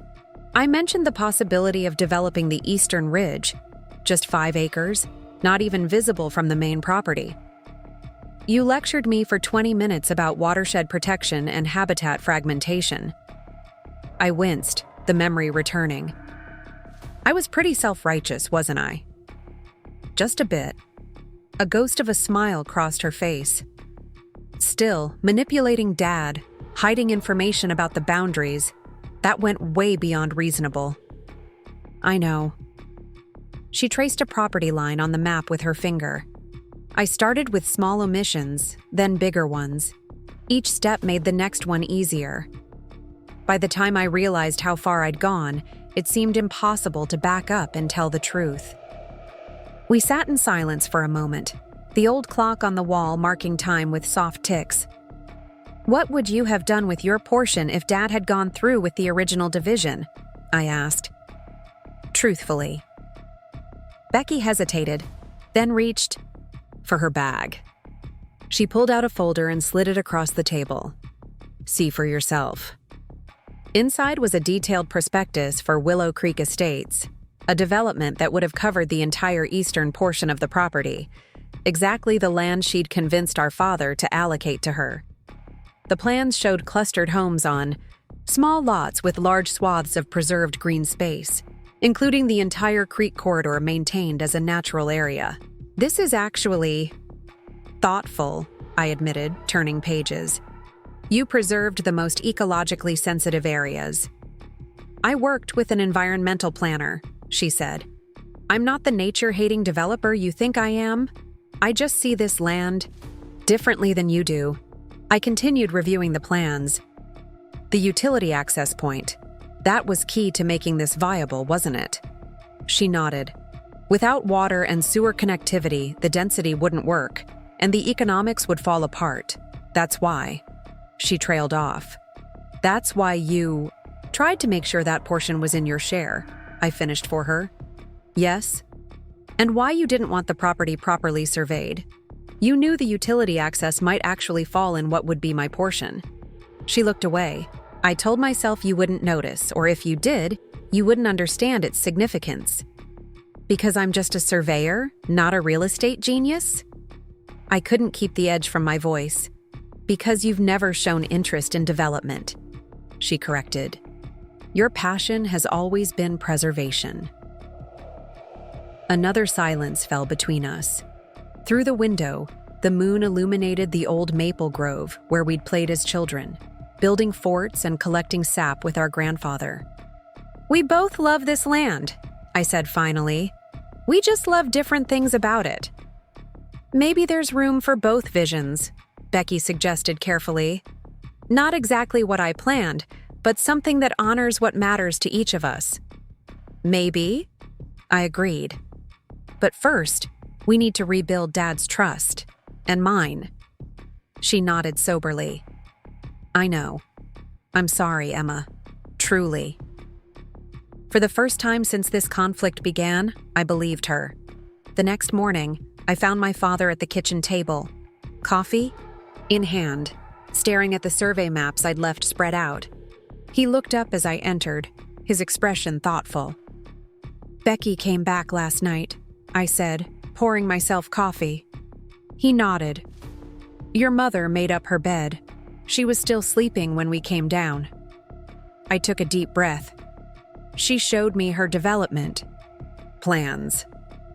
I mentioned the possibility of developing the Eastern Ridge, just 5 acres, not even visible from the main property. You lectured me for 20 minutes about watershed protection and habitat fragmentation." I winced, the memory returning. I was pretty self-righteous, wasn't I? Just a bit. A ghost of a smile crossed her face. Still, manipulating Dad, hiding information about the boundaries, that went way beyond reasonable. "I know." She traced a property line on the map with her finger. I started with small omissions, then bigger ones. Each step made the next one easier. By the time I realized how far I'd gone, it seemed impossible to back up and tell the truth. We sat in silence for a moment, the old clock on the wall marking time with soft ticks. "What would you have done with your portion if Dad had gone through with the original division?" I asked. Truthfully. Becky hesitated, then reached for her bag. She pulled out a folder and slid it across the table. "See for yourself." Inside was a detailed prospectus for Willow Creek Estates, a development that would have covered the entire eastern portion of the property, exactly the land she'd convinced our father to allocate to her. The plans showed clustered homes on small lots with large swaths of preserved green space, including the entire creek corridor maintained as a natural area. This is actually thoughtful, I admitted, turning pages. You preserved the most ecologically sensitive areas. I worked with an environmental planner, she said. I'm not the nature-hating developer you think I am. I just see this land differently than you do. I continued reviewing the plans. The utility access point. That was key to making this viable, wasn't it? She nodded. Without water and sewer connectivity, the density wouldn't work, and the economics would fall apart. That's why. She trailed off. That's why you tried to make sure that portion was in your share, I finished for her. Yes. And why you didn't want the property properly surveyed. You knew the utility access might actually fall in what would be my portion. She looked away. I told myself you wouldn't notice, or if you did, you wouldn't understand its significance. Because I'm just a surveyor, not a real estate genius? I couldn't keep the edge from my voice. Because you've never shown interest in development, she corrected. Your passion has always been preservation. Another silence fell between us. Through the window, the moon illuminated the old maple grove where we'd played as children, building forts and collecting sap with our grandfather. We both love this land, I said finally. We just love different things about it. Maybe there's room for both visions, Becky suggested carefully. Not exactly what I planned, but something that honors what matters to each of us. Maybe, I agreed. But first, we need to rebuild Dad's trust, and mine. She nodded soberly. I know. I'm sorry, Emma. Truly. For the first time since this conflict began, I believed her. The next morning, I found my father at the kitchen table, coffee in hand, staring at the survey maps I'd left spread out. He looked up as I entered, his expression thoughtful. Becky came back last night, I said, pouring myself coffee. He nodded. Your mother made up her bed. She was still sleeping when we came down. I took a deep breath. She showed me her development plans.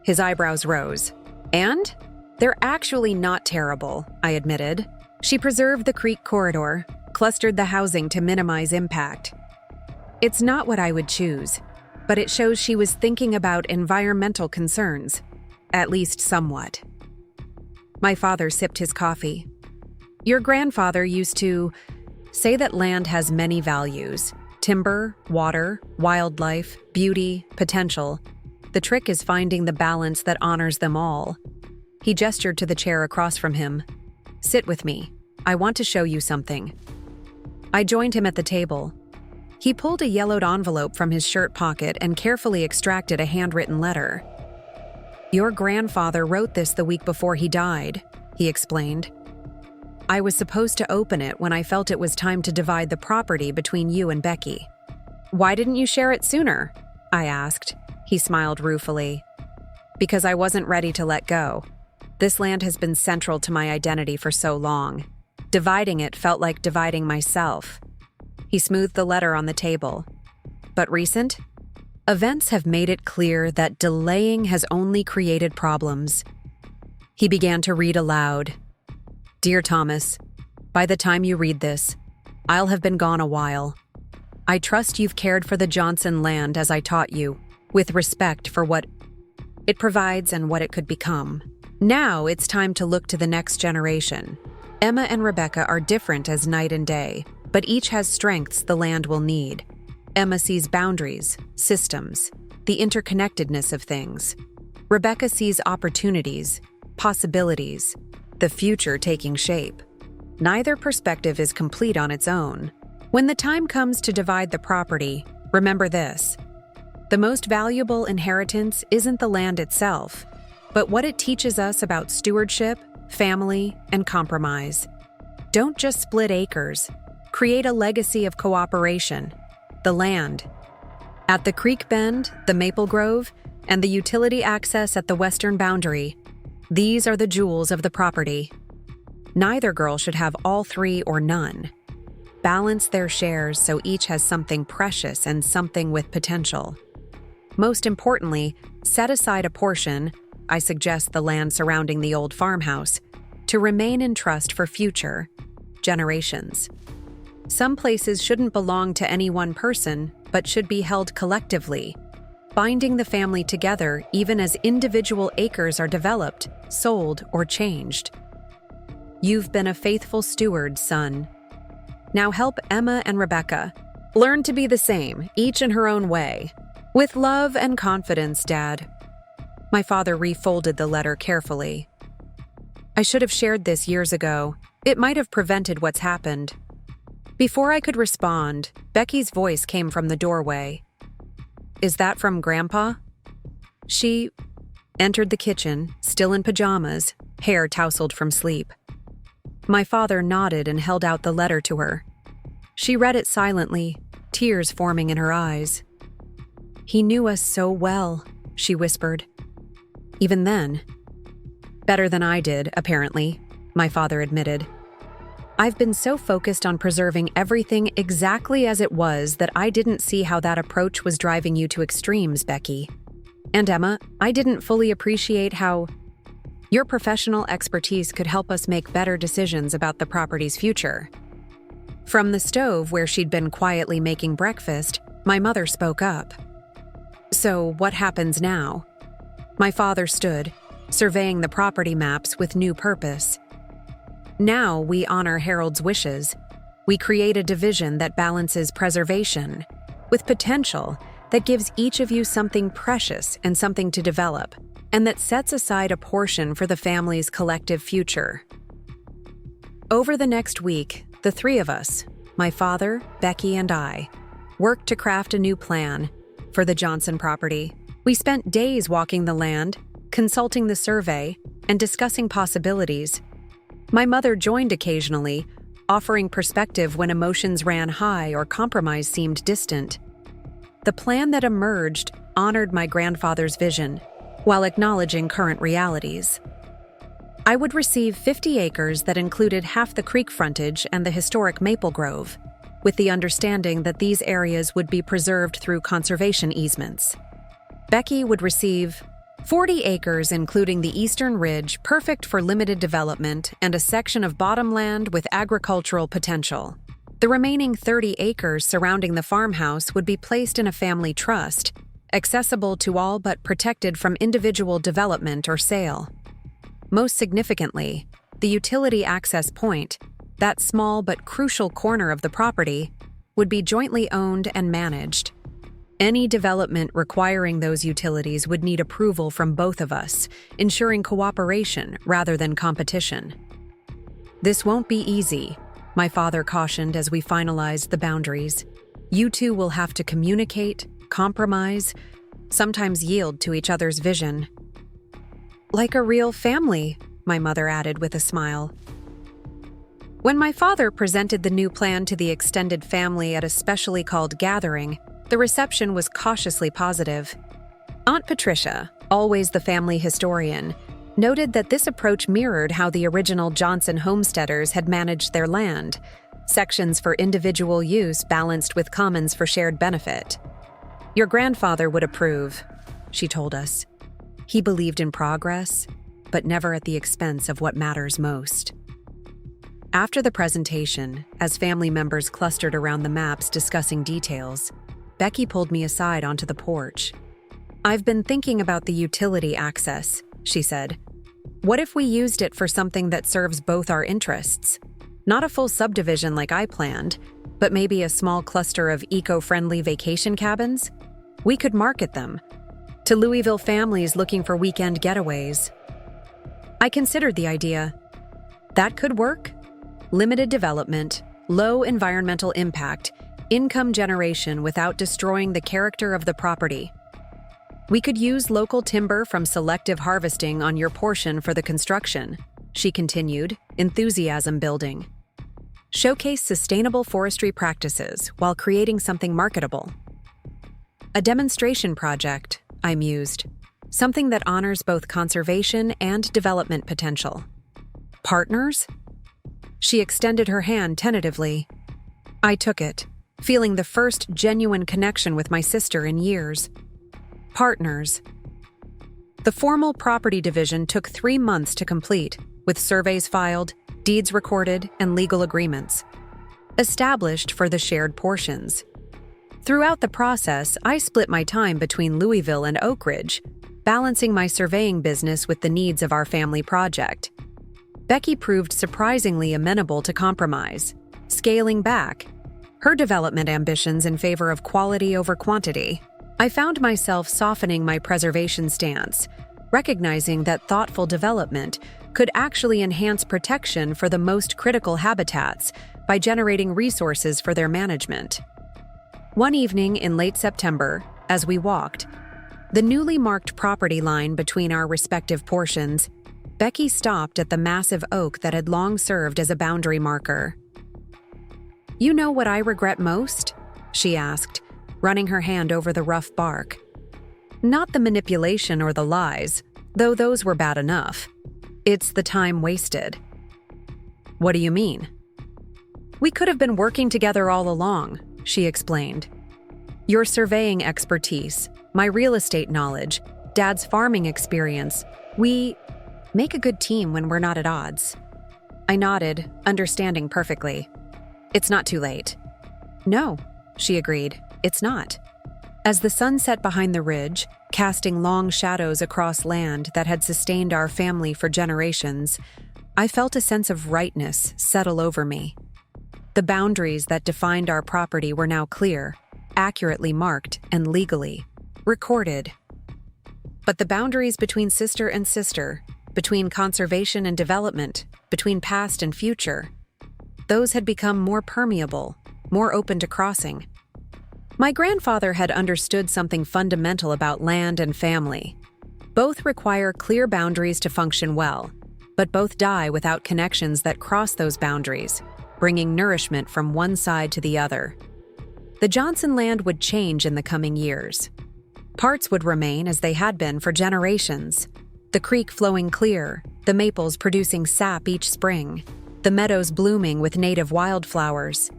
His eyebrows rose. And? They're actually not terrible, I admitted. She preserved the creek corridor, clustered the housing to minimize impact. It's not what I would choose, but it shows she was thinking about environmental concerns, at least somewhat. My father sipped his coffee. Your grandfather used to say that land has many values: timber, water, wildlife, beauty, potential. The trick is finding the balance that honors them all. He gestured to the chair across from him. Sit with me. I want to show you something. I joined him at the table. He pulled a yellowed envelope from his shirt pocket and carefully extracted a handwritten letter. Your grandfather wrote this the week before he died, he explained. I was supposed to open it when I felt it was time to divide the property between you and Becky. Why didn't you share it sooner? I asked. He smiled ruefully. Because I wasn't ready to let go. This land has been central to my identity for so long. Dividing it felt like dividing myself. He smoothed the letter on the table. But recent events have made it clear that delaying has only created problems. He began to read aloud. Dear Thomas, by the time you read this, I'll have been gone a while. I trust you've cared for the Johnson land as I taught you, with respect for what it provides and what it could become. Now it's time to look to the next generation. Emma and Rebecca are different as night and day, but each has strengths the land will need. Emma sees boundaries, systems, the interconnectedness of things. Rebecca sees opportunities, possibilities, the future taking shape. Neither perspective is complete on its own. When the time comes to divide the property, remember this. The most valuable inheritance isn't the land itself, but what it teaches us about stewardship, family, and compromise. Don't just split acres. Create a legacy of cooperation. The land. At the creek bend, the maple grove, and the utility access at the western boundary, these are the jewels of the property. Neither girl should have all three or none. Balance their shares so each has something precious and something with potential. Most importantly, set aside a portion, I suggest the land surrounding the old farmhouse, to remain in trust for future generations. Some places shouldn't belong to any one person, but should be held collectively, binding the family together even as individual acres are developed, sold, or changed. You've been a faithful steward, son. Now help Emma and Rebecca learn to be the same, each in her own way. With love and confidence, Dad. My father refolded the letter carefully. I should have shared this years ago. It might have prevented what's happened. Before I could respond, Becky's voice came from the doorway. Is that from Grandpa? She entered the kitchen, still in pajamas, hair tousled from sleep. My father nodded and held out the letter to her. She read it silently, tears forming in her eyes. He knew us so well, she whispered. Even then. Better than I did, apparently, my father admitted. I've been so focused on preserving everything exactly as it was that I didn't see how that approach was driving you to extremes, Becky. And Emma, I didn't fully appreciate how your professional expertise could help us make better decisions about the property's future. From the stove where she'd been quietly making breakfast, my mother spoke up. So what happens now? My father stood, surveying the property maps with new purpose. Now we honor Harold's wishes. We create a division that balances preservation with potential that gives each of you something precious and something to develop, and that sets aside a portion for the family's collective future. Over the next week, the three of us, my father, Becky, and I, worked to craft a new plan for the Johnson property. We spent days walking the land, consulting the survey, and discussing possibilities. My mother joined occasionally, offering perspective when emotions ran high or compromise seemed distant. The plan that emerged honored my grandfather's vision, while acknowledging current realities. I would receive 50 acres that included half the creek frontage and the historic maple grove, with the understanding that these areas would be preserved through conservation easements. Becky would receive 40 acres including the eastern ridge, perfect for limited development, and a section of bottomland with agricultural potential. The remaining 30 acres surrounding the farmhouse would be placed in a family trust, accessible to all but protected from individual development or sale. Most significantly, the utility access point, that small but crucial corner of the property, would be jointly owned and managed. Any development requiring those utilities would need approval from both of us, ensuring cooperation rather than competition. This won't be easy, my father cautioned as we finalized the boundaries. You two will have to communicate, compromise, sometimes yield to each other's vision. Like a real family, my mother added with a smile. When my father presented the new plan to the extended family at a specially called gathering, the reception was cautiously positive. Aunt Patricia, always the family historian, noted that this approach mirrored how the original Johnson homesteaders had managed their land, sections for individual use balanced with commons for shared benefit. Your grandfather would approve, she told us. He believed in progress, but never at the expense of what matters most. After the presentation, as family members clustered around the maps discussing details, Becky pulled me aside onto the porch. I've been thinking about the utility access, she said. What if we used it for something that serves both our interests? Not a full subdivision like I planned, but maybe a small cluster of eco-friendly vacation cabins? We could market them to Louisville families looking for weekend getaways. I considered the idea. That could work. Limited development, low environmental impact, income generation without destroying the character of the property. We could use local timber from selective harvesting on your portion for the construction, she continued, enthusiasm building. Showcase sustainable forestry practices while creating something marketable. A demonstration project, I mused, something that honors both conservation and development potential. Partners? She extended her hand tentatively. I took it, feeling the first genuine connection with my sister in years. Partners. The formal property division took 3 months to complete, with surveys filed, deeds recorded, and legal agreements established for the shared portions. Throughout the process, I split my time between Louisville and Oak Ridge, balancing my surveying business with the needs of our family project. Becky proved surprisingly amenable to compromise, scaling back her development ambitions in favor of quality over quantity. I found myself softening my preservation stance, recognizing that thoughtful development could actually enhance protection for the most critical habitats by generating resources for their management. One evening in late September, as we walked the newly marked property line between our respective portions, Becky stopped at the massive oak that had long served as a boundary marker. "You know what I regret most?" she asked, running her hand over the rough bark. "Not the manipulation or the lies, though those were bad enough. It's the time wasted." "What do you mean?" "We could have been working together all along," she explained. "Your surveying expertise, my real estate knowledge, Dad's farming experience, we make a good team when we're not at odds." I nodded, understanding perfectly. "It's not too late." "No," she agreed, "it's not." As the sun set behind the ridge, casting long shadows across land that had sustained our family for generations, I felt a sense of rightness settle over me. The boundaries that defined our property were now clear, accurately marked, and legally recorded. But the boundaries between sister and sister, between conservation and development, between past and future, those had become more permeable, more open to crossing. My grandfather had understood something fundamental about land and family. Both require clear boundaries to function well, but both die without connections that cross those boundaries, bringing nourishment from one side to the other. The Johnson land would change in the coming years. Parts would remain as they had been for generations, the creek flowing clear, the maples producing sap each spring, the meadows blooming with native wildflowers.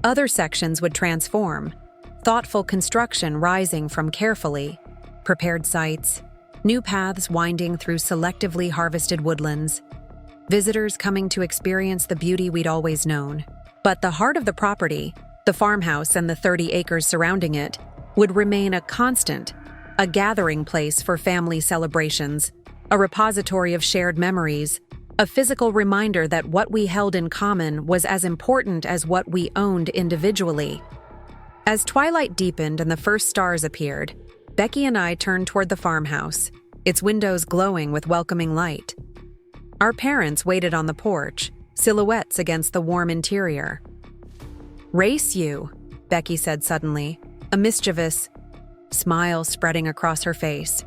Other sections would transform, thoughtful construction rising from carefully prepared sites, new paths winding through selectively harvested woodlands, visitors coming to experience the beauty we'd always known. But the heart of the property, the farmhouse and the 30 acres surrounding it, would remain a constant, a gathering place for family celebrations, a repository of shared memories, a physical reminder that what we held in common was as important as what we owned individually. As twilight deepened and the first stars appeared, Becky and I turned toward the farmhouse, its windows glowing with welcoming light. Our parents waited on the porch, silhouettes against the warm interior. "Race you," Becky said suddenly, a mischievous smile spreading across her face.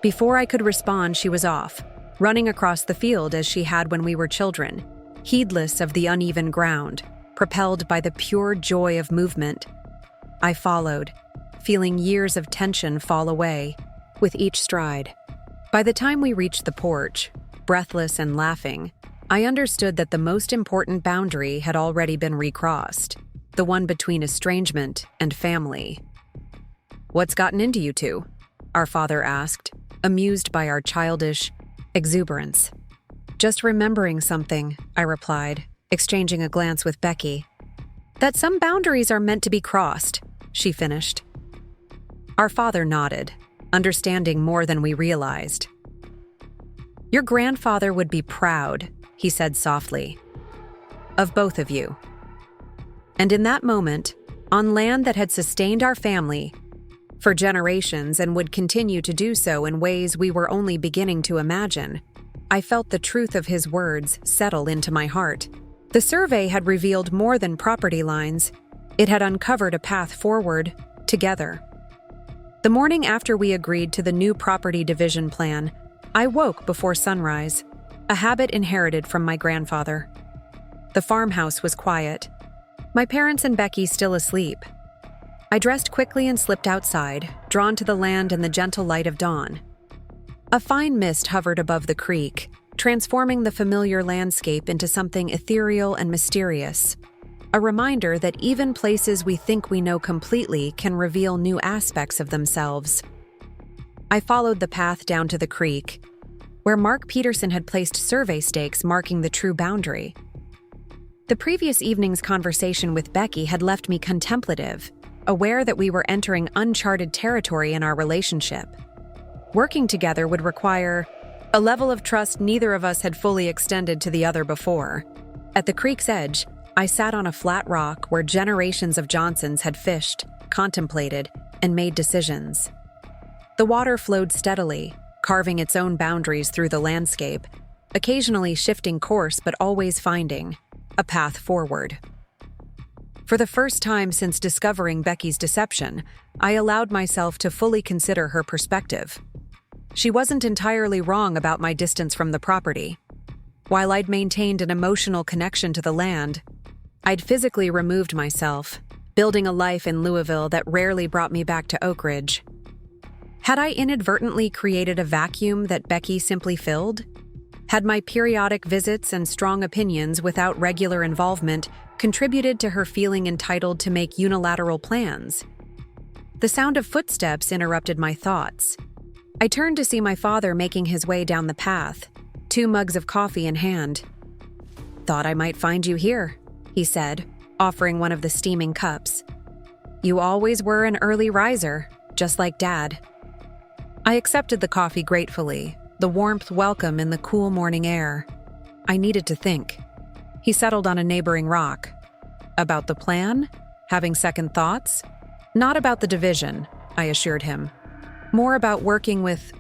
Before I could respond, she was off, running across the field as she had when we were children, heedless of the uneven ground, propelled by the pure joy of movement. I followed, feeling years of tension fall away with each stride. By the time we reached the porch, breathless and laughing, I understood that the most important boundary had already been recrossed, the one between estrangement and family. "What's gotten into you two?" our father asked, amused by our childish exuberance. "Just remembering something," I replied, exchanging a glance with Becky. "That some boundaries are meant to be crossed," she finished. Our father nodded, understanding more than we realized. "Your grandfather would be proud," he said softly, "of both of you." And in that moment, on land that had sustained our family for generations and would continue to do so in ways we were only beginning to imagine, I felt the truth of his words settle into my heart. The survey had revealed more than property lines. It had uncovered a path forward, together. The morning after we agreed to the new property division plan, I woke before sunrise, a habit inherited from my grandfather. The farmhouse was quiet, my parents and Becky still asleep. I dressed quickly and slipped outside, drawn to the land and the gentle light of dawn. A fine mist hovered above the creek, transforming the familiar landscape into something ethereal and mysterious. A reminder that even places we think we know completely can reveal new aspects of themselves. I followed the path down to the creek, where Mark Peterson had placed survey stakes marking the true boundary. The previous evening's conversation with Becky had left me contemplative, aware that we were entering uncharted territory in our relationship. Working together would require a level of trust neither of us had fully extended to the other before. At the creek's edge, I sat on a flat rock where generations of Johnsons had fished, contemplated, and made decisions. The water flowed steadily, carving its own boundaries through the landscape, occasionally shifting course but always finding a path forward. For the first time since discovering Becky's deception, I allowed myself to fully consider her perspective. She wasn't entirely wrong about my distance from the property. While I'd maintained an emotional connection to the land, I'd physically removed myself, building a life in Louisville that rarely brought me back to Oak Ridge. Had I inadvertently created a vacuum that Becky simply filled? Had my periodic visits and strong opinions without regular involvement contributed to her feeling entitled to make unilateral plans? The sound of footsteps interrupted my thoughts. I turned to see my father making his way down the path, 2 mugs of coffee in hand. "Thought I might find you here," he said, offering one of the steaming cups. "You always were an early riser, just like Dad." I accepted the coffee gratefully, the warmth welcome in the cool morning air. I needed to think. He settled on a neighboring rock. About the plan? Having second thoughts? Not about the division, I assured him. More about working with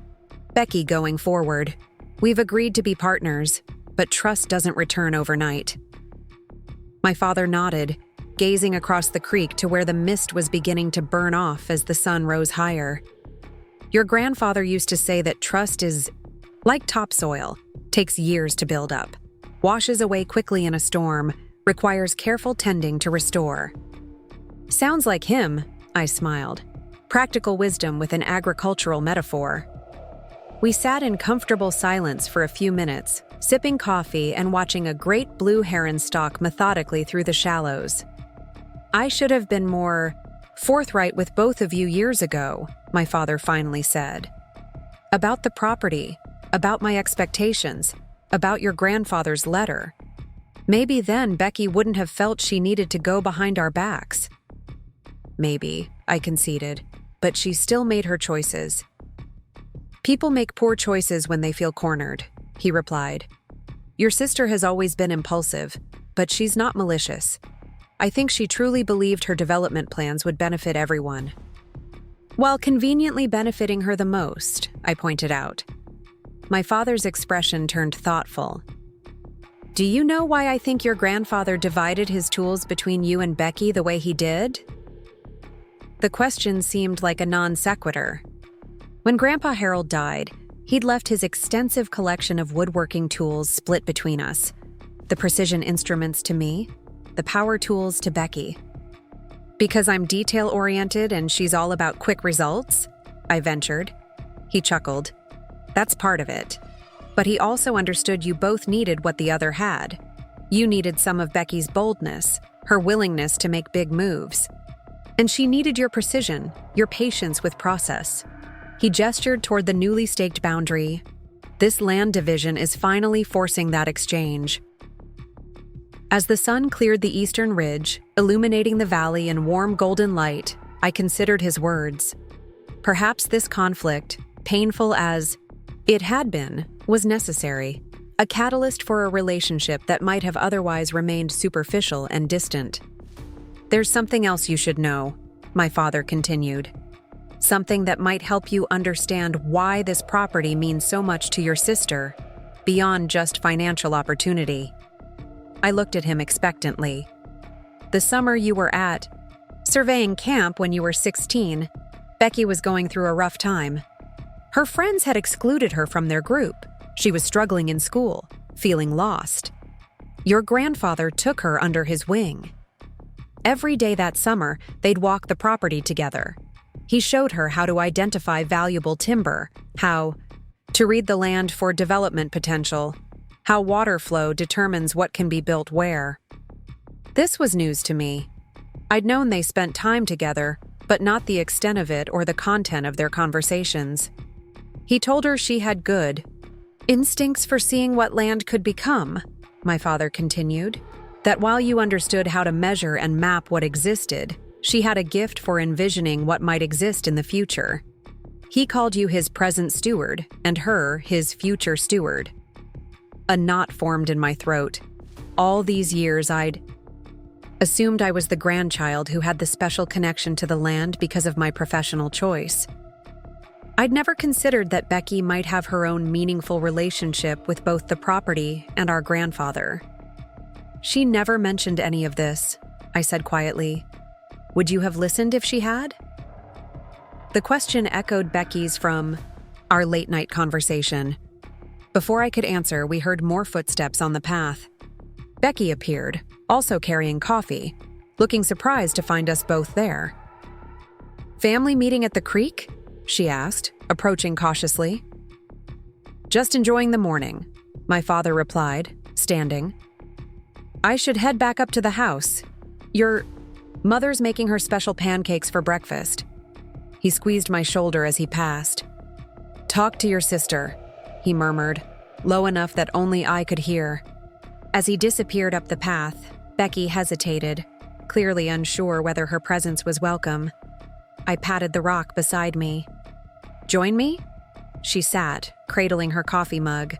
Becky going forward. We've agreed to be partners, but trust doesn't return overnight. My father nodded, gazing across the creek to where the mist was beginning to burn off as the sun rose higher. Your grandfather used to say that trust is like topsoil, takes years to build up, washes away quickly in a storm, requires careful tending to restore. Sounds like him, I smiled. Practical wisdom with an agricultural metaphor. We sat in comfortable silence for a few minutes, sipping coffee and watching a great blue heron stalk methodically through the shallows. "I should have been more forthright with both of you years ago," my father finally said. "About the property, about my expectations, about your grandfather's letter. Maybe then Becky wouldn't have felt she needed to go behind our backs." "Maybe," I conceded, "but she still made her choices." "People make poor choices when they feel cornered," he replied. "Your sister has always been impulsive, but she's not malicious. I think she truly believed her development plans would benefit everyone." "While conveniently benefiting her the most," I pointed out. My father's expression turned thoughtful. "Do you know why I think your grandfather divided his tools between you and Becky the way he did?" The question seemed like a non sequitur. When Grandpa Harold died, he'd left his extensive collection of woodworking tools split between us. The precision instruments to me, the power tools to Becky. "Because I'm detail-oriented and she's all about quick results?" I ventured. He chuckled. "That's part of it. But he also understood you both needed what the other had. You needed some of Becky's boldness, her willingness to make big moves. And she needed your precision, your patience with process." He gestured toward the newly staked boundary. "This land division is finally forcing that exchange." As the sun cleared the eastern ridge, illuminating the valley in warm golden light, I considered his words. Perhaps this conflict, painful as it had been, was necessary, a catalyst for a relationship that might have otherwise remained superficial and distant. "There's something else you should know," my father continued. "Something that might help you understand why this property means so much to your sister, beyond just financial opportunity." I looked at him expectantly. "The summer you were at surveying camp when you were 16, Becky was going through a rough time. Her friends had excluded her from their group. She was struggling in school, feeling lost. Your grandfather took her under his wing. Every day that summer, they'd walk the property together. He showed her how to identify valuable timber, how to read the land for development potential, how water flow determines what can be built where. This was news to me. I'd known they spent time together, but not the extent of it or the content of their conversations. He told her she had good instincts for seeing what land could become, my father continued, that while you understood how to measure and map what existed, she had a gift for envisioning what might exist in the future. He called you his present steward, and her his future steward. A knot formed in my throat. All these years I'd assumed I was the grandchild who had the special connection to the land because of my professional choice. I'd never considered that Becky might have her own meaningful relationship with both the property and our grandfather. She never mentioned any of this, I said quietly. Would you have listened if she had? The question echoed Becky's from our late-night conversation. Before I could answer, we heard more footsteps on the path. Becky appeared, also carrying coffee, looking surprised to find us both there. Family meeting at the creek? She asked, approaching cautiously. Just enjoying the morning, my father replied, standing. I should head back up to the house. Your mother's making her special pancakes for breakfast. He squeezed my shoulder as he passed. Talk to your sister, he murmured, low enough that only I could hear. As he disappeared up the path, Becky hesitated, clearly unsure whether her presence was welcome. I patted the rock beside me. Join me? She sat, cradling her coffee mug.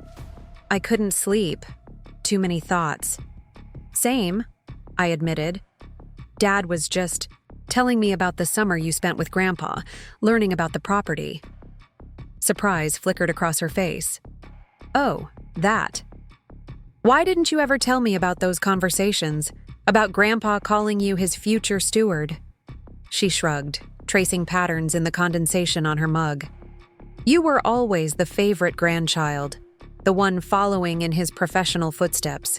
I couldn't sleep. Too many thoughts. Same, I admitted. Dad was just telling me about the summer you spent with Grandpa, learning about the property. Surprise flickered across her face. Oh, that. Why didn't you ever tell me about those conversations, about Grandpa calling you his future steward? She shrugged, tracing patterns in the condensation on her mug. You were always the favorite grandchild, the one following in his professional footsteps.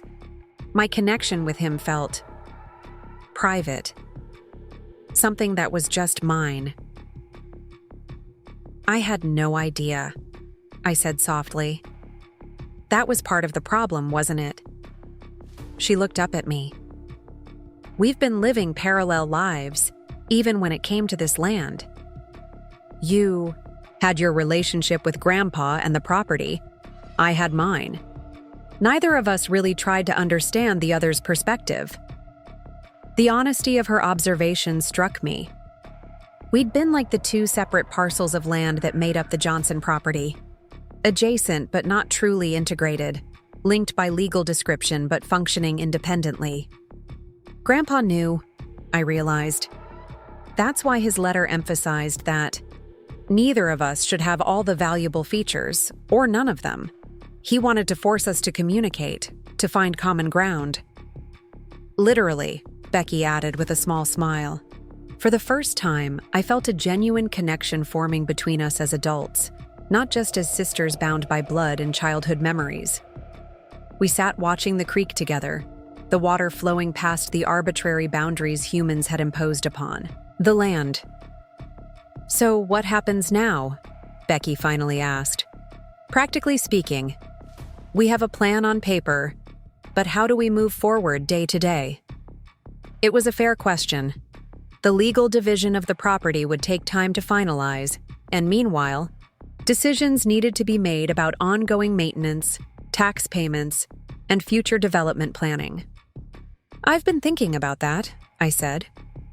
My connection with him felt private. Something that was just mine. I had no idea, I said softly. That was part of the problem, wasn't it? She looked up at me. We've been living parallel lives, even when it came to this land. You had your relationship with Grandpa and the property. I had mine. Neither of us really tried to understand the other's perspective. The honesty of her observation struck me. We'd been like the two separate parcels of land that made up the Johnson property. Adjacent but not truly integrated, linked by legal description but functioning independently. Grandpa knew, I realized. That's why his letter emphasized that neither of us should have all the valuable features, or none of them. He wanted to force us to communicate, to find common ground. Literally, Becky added with a small smile. For the first time, I felt a genuine connection forming between us as adults, not just as sisters bound by blood and childhood memories. We sat watching the creek together, the water flowing past the arbitrary boundaries humans had imposed upon the land. So what happens now? Becky finally asked. Practically speaking, we have a plan on paper, but how do we move forward day to day? It was a fair question. The legal division of the property would take time to finalize, and meanwhile, decisions needed to be made about ongoing maintenance, tax payments, and future development planning. I've been thinking about that, I said.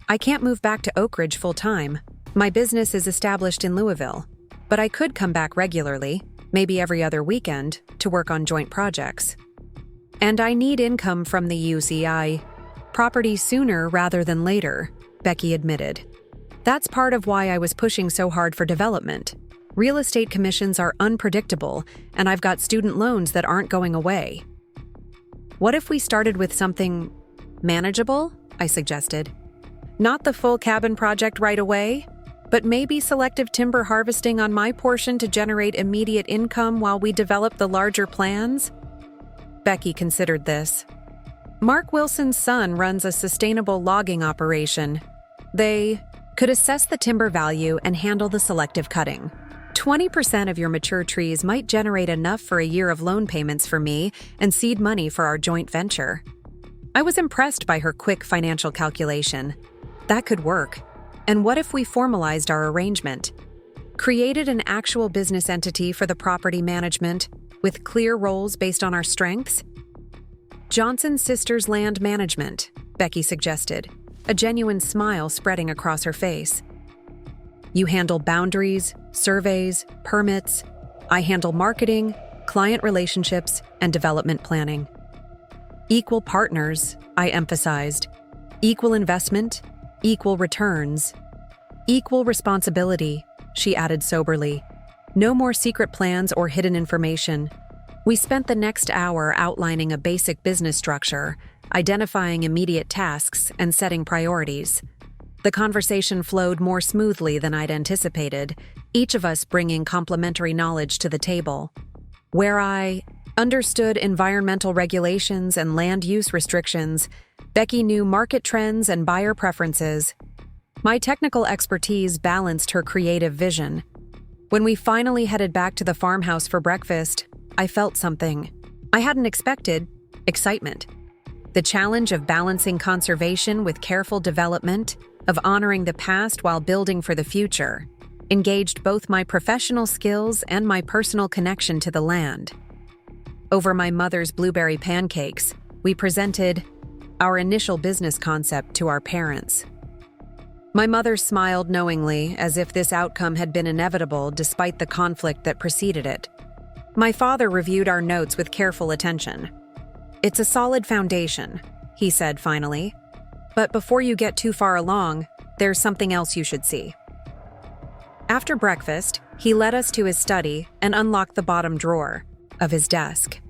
I can't move back to Oak Ridge full-time. My business is established in Louisville, but I could come back regularly, maybe every other weekend, to work on joint projects. And I need income from the UCI property sooner rather than later, Becky admitted. That's part of why I was pushing so hard for development. Real estate commissions are unpredictable, and I've got student loans that aren't going away. What if we started with something manageable? I suggested. Not the full cabin project right away, but maybe selective timber harvesting on my portion to generate immediate income while we develop the larger plans? Becky considered this. Mark Wilson's son runs a sustainable logging operation. They could assess the timber value and handle the selective cutting. 20% of your mature trees might generate enough for a year of loan payments for me and seed money for our joint venture. I was impressed by her quick financial calculation. That could work. And what if we formalized our arrangement? Created an actual business entity for the property management, with clear roles based on our strengths? Johnson Sisters Land Management, Becky suggested, a genuine smile spreading across her face. You handle boundaries, surveys, permits. I handle marketing, client relationships, and development planning. Equal partners, I emphasized. Equal investment, equal returns. Equal responsibility, she added soberly. No more secret plans or hidden information. We spent the next hour outlining a basic business structure, identifying immediate tasks, and setting priorities. The conversation flowed more smoothly than I'd anticipated, each of us bringing complementary knowledge to the table. Where I understood environmental regulations and land use restrictions, Becky knew market trends and buyer preferences. My technical expertise balanced her creative vision. When we finally headed back to the farmhouse for breakfast, I felt something I hadn't expected: excitement. The challenge of balancing conservation with careful development, of honoring the past while building for the future, engaged both my professional skills and my personal connection to the land. Over my mother's blueberry pancakes, we presented our initial business concept to our parents. My mother smiled knowingly, as if this outcome had been inevitable despite the conflict that preceded it. My father reviewed our notes with careful attention. "It's a solid foundation," he said finally. "But before you get too far along, there's something else you should see." After breakfast, he led us to his study and unlocked the bottom drawer of his desk.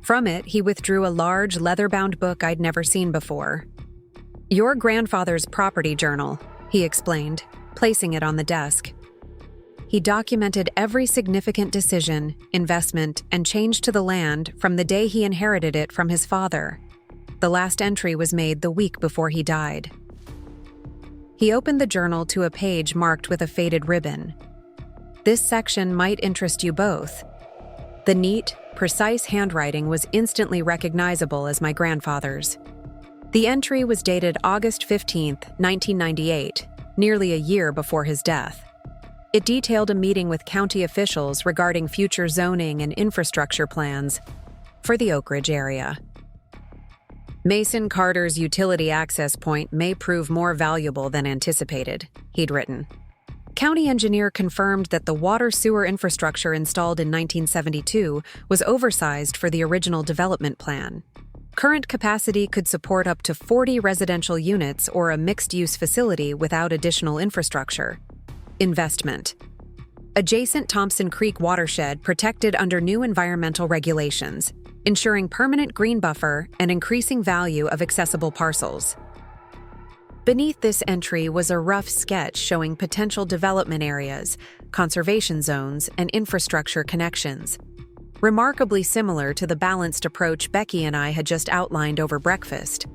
From it, he withdrew a large, leather-bound book I'd never seen before. "Your grandfather's property journal," he explained, placing it on the desk. He documented every significant decision, investment, and change to the land from the day he inherited it from his father. The last entry was made the week before he died. He opened the journal to a page marked with a faded ribbon. "This section might interest you both." The neat, precise handwriting was instantly recognizable as my grandfather's. The entry was dated August 15th, 1998, nearly a year before his death. It detailed a meeting with county officials regarding future zoning and infrastructure plans for the Oak Ridge area. "Mason Carter's utility access point may prove more valuable than anticipated," he'd written. County engineer confirmed that the water-sewer infrastructure installed in 1972 was oversized for the original development plan. Current capacity could support up to 40 residential units or a mixed-use facility without additional infrastructure. Investment. Adjacent Thompson Creek watershed protected under new environmental regulations, ensuring permanent green buffer and increasing value of accessible parcels. Beneath this entry was a rough sketch showing potential development areas, conservation zones, and infrastructure connections, remarkably similar to the balanced approach Becky and I had just outlined over breakfast.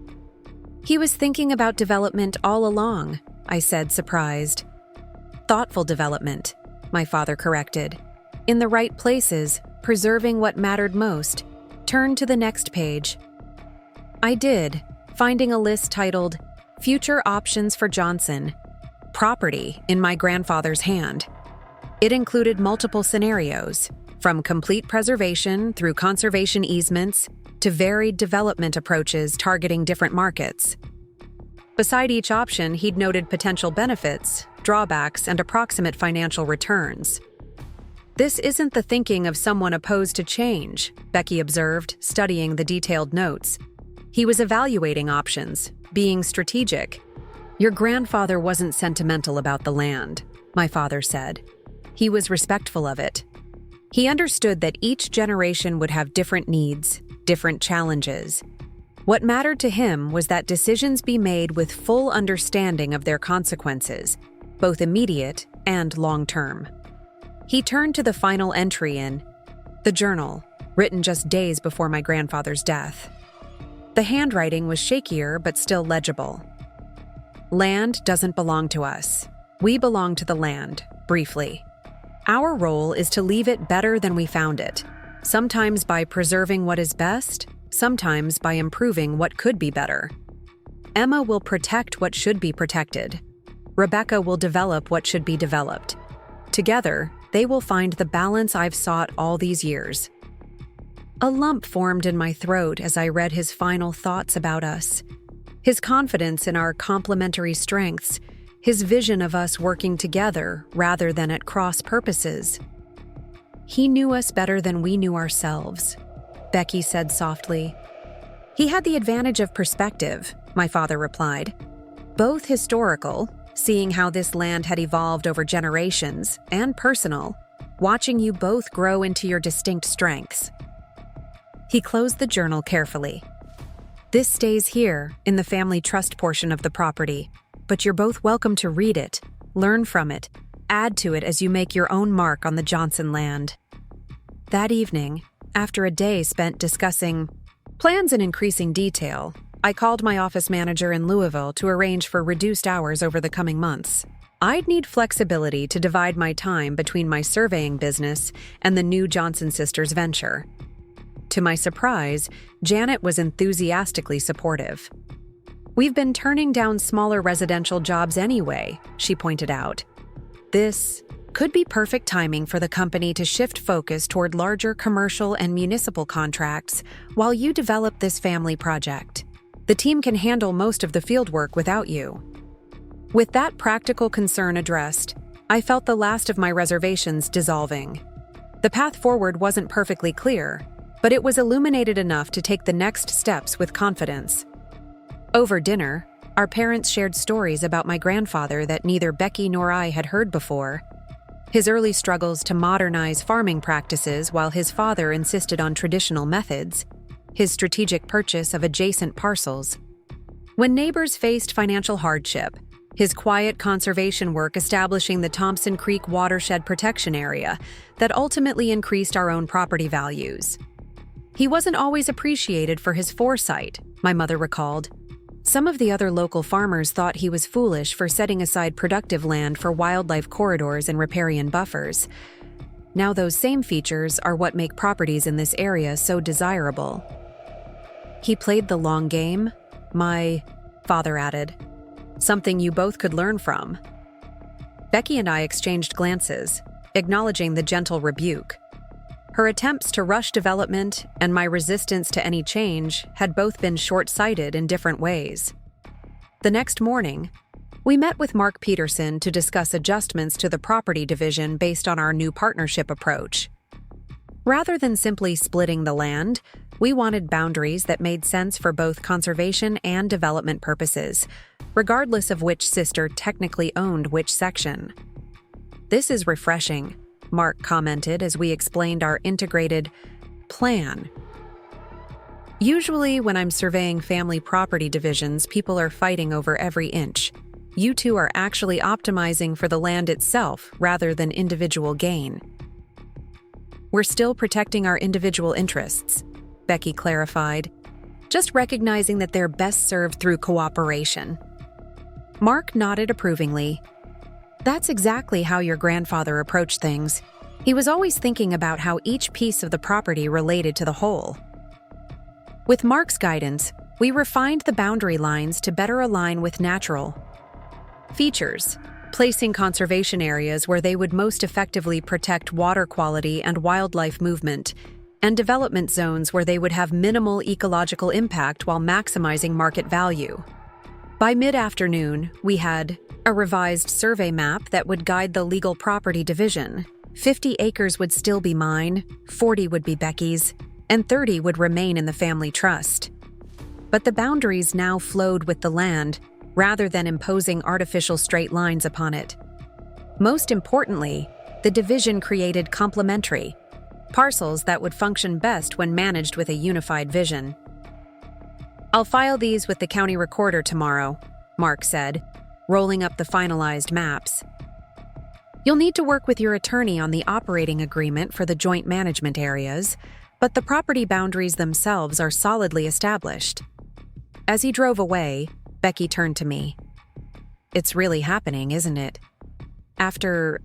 "He was thinking about development all along," I said, surprised. "Thoughtful development," my father corrected. "In the right places, preserving what mattered most." Turn to the next page. I did, finding a list titled "Future Options for Johnson," property in my grandfather's hand. It included multiple scenarios, from complete preservation through conservation easements to varied development approaches targeting different markets. Beside each option, he'd noted potential benefits, drawbacks, and approximate financial returns. "This isn't the thinking of someone opposed to change," Becky observed, studying the detailed notes. "He was evaluating options, being strategic." "Your grandfather wasn't sentimental about the land," my father said. "He was respectful of it. He understood that each generation would have different needs, different challenges. What mattered to him was that decisions be made with full understanding of their consequences, both immediate and long-term." He turned to the final entry in the journal, written just days before my grandfather's death. The handwriting was shakier but still legible. "Land doesn't belong to us. We belong to the land," briefly. Our role is to leave it better than we found it, sometimes by preserving what is best, sometimes by improving what could be better. Emma will protect what should be protected. Rebecca will develop what should be developed. Together, they will find the balance I've sought all these years. A lump formed in my throat as I read his final thoughts about us. His confidence in our complementary strengths, his vision of us working together rather than at cross purposes. He knew us better than we knew ourselves, Becky said softly. He had the advantage of perspective, my father replied. Both historical, seeing how this land had evolved over generations, and personal, watching you both grow into your distinct strengths. He closed the journal carefully. This stays here, in the family trust portion of the property, but you're both welcome to read it, learn from it, add to it as you make your own mark on the Johnson land. That evening, after a day spent discussing plans in increasing detail, I called my office manager in Louisville to arrange for reduced hours over the coming months. I'd need flexibility to divide my time between my surveying business and the new Johnson Sisters venture. To my surprise, Janet was enthusiastically supportive. We've been turning down smaller residential jobs anyway, she pointed out. This could be perfect timing for the company to shift focus toward larger commercial and municipal contracts while you develop this family project. The team can handle most of the fieldwork without you. With that practical concern addressed, I felt the last of my reservations dissolving. The path forward wasn't perfectly clear, but it was illuminated enough to take the next steps with confidence. Over dinner, our parents shared stories about my grandfather that neither Becky nor I had heard before. His early struggles to modernize farming practices while his father insisted on traditional methods, his strategic purchase of adjacent parcels. When neighbors faced financial hardship, his quiet conservation work establishing the Thompson Creek Watershed Protection Area that ultimately increased our own property values. He wasn't always appreciated for his foresight, my mother recalled. Some of the other local farmers thought he was foolish for setting aside productive land for wildlife corridors and riparian buffers. Now those same features are what make properties in this area so desirable. He played the long game, my father added. Something you both could learn from. Becky and I exchanged glances, acknowledging the gentle rebuke. Her attempts to rush development and my resistance to any change had both been short-sighted in different ways. The next morning, we met with Mark Peterson to discuss adjustments to the property division based on our new partnership approach. Rather than simply splitting the land, we wanted boundaries that made sense for both conservation and development purposes, regardless of which sister technically owned which section. This is refreshing, Mark commented as we explained our integrated plan. Usually, when I'm surveying family property divisions, people are fighting over every inch. You two are actually optimizing for the land itself rather than individual gain. We're still protecting our individual interests, Becky clarified, just recognizing that they're best served through cooperation. Mark nodded approvingly. That's exactly how your grandfather approached things. He was always thinking about how each piece of the property related to the whole. With Mark's guidance, we refined the boundary lines to better align with natural features, placing conservation areas where they would most effectively protect water quality and wildlife movement, and development zones where they would have minimal ecological impact while maximizing market value. By mid-afternoon, we had a revised survey map that would guide the legal property division. 50 acres would still be mine, 40 would be Becky's, and 30 would remain in the family trust. But the boundaries now flowed with the land, rather than imposing artificial straight lines upon it. Most importantly, the division created complementary parcels that would function best when managed with a unified vision. I'll file these with the county recorder tomorrow, Mark said, rolling up the finalized maps. You'll need to work with your attorney on the operating agreement for the joint management areas, but the property boundaries themselves are solidly established. As he drove away, Becky turned to me. It's really happening, isn't it? After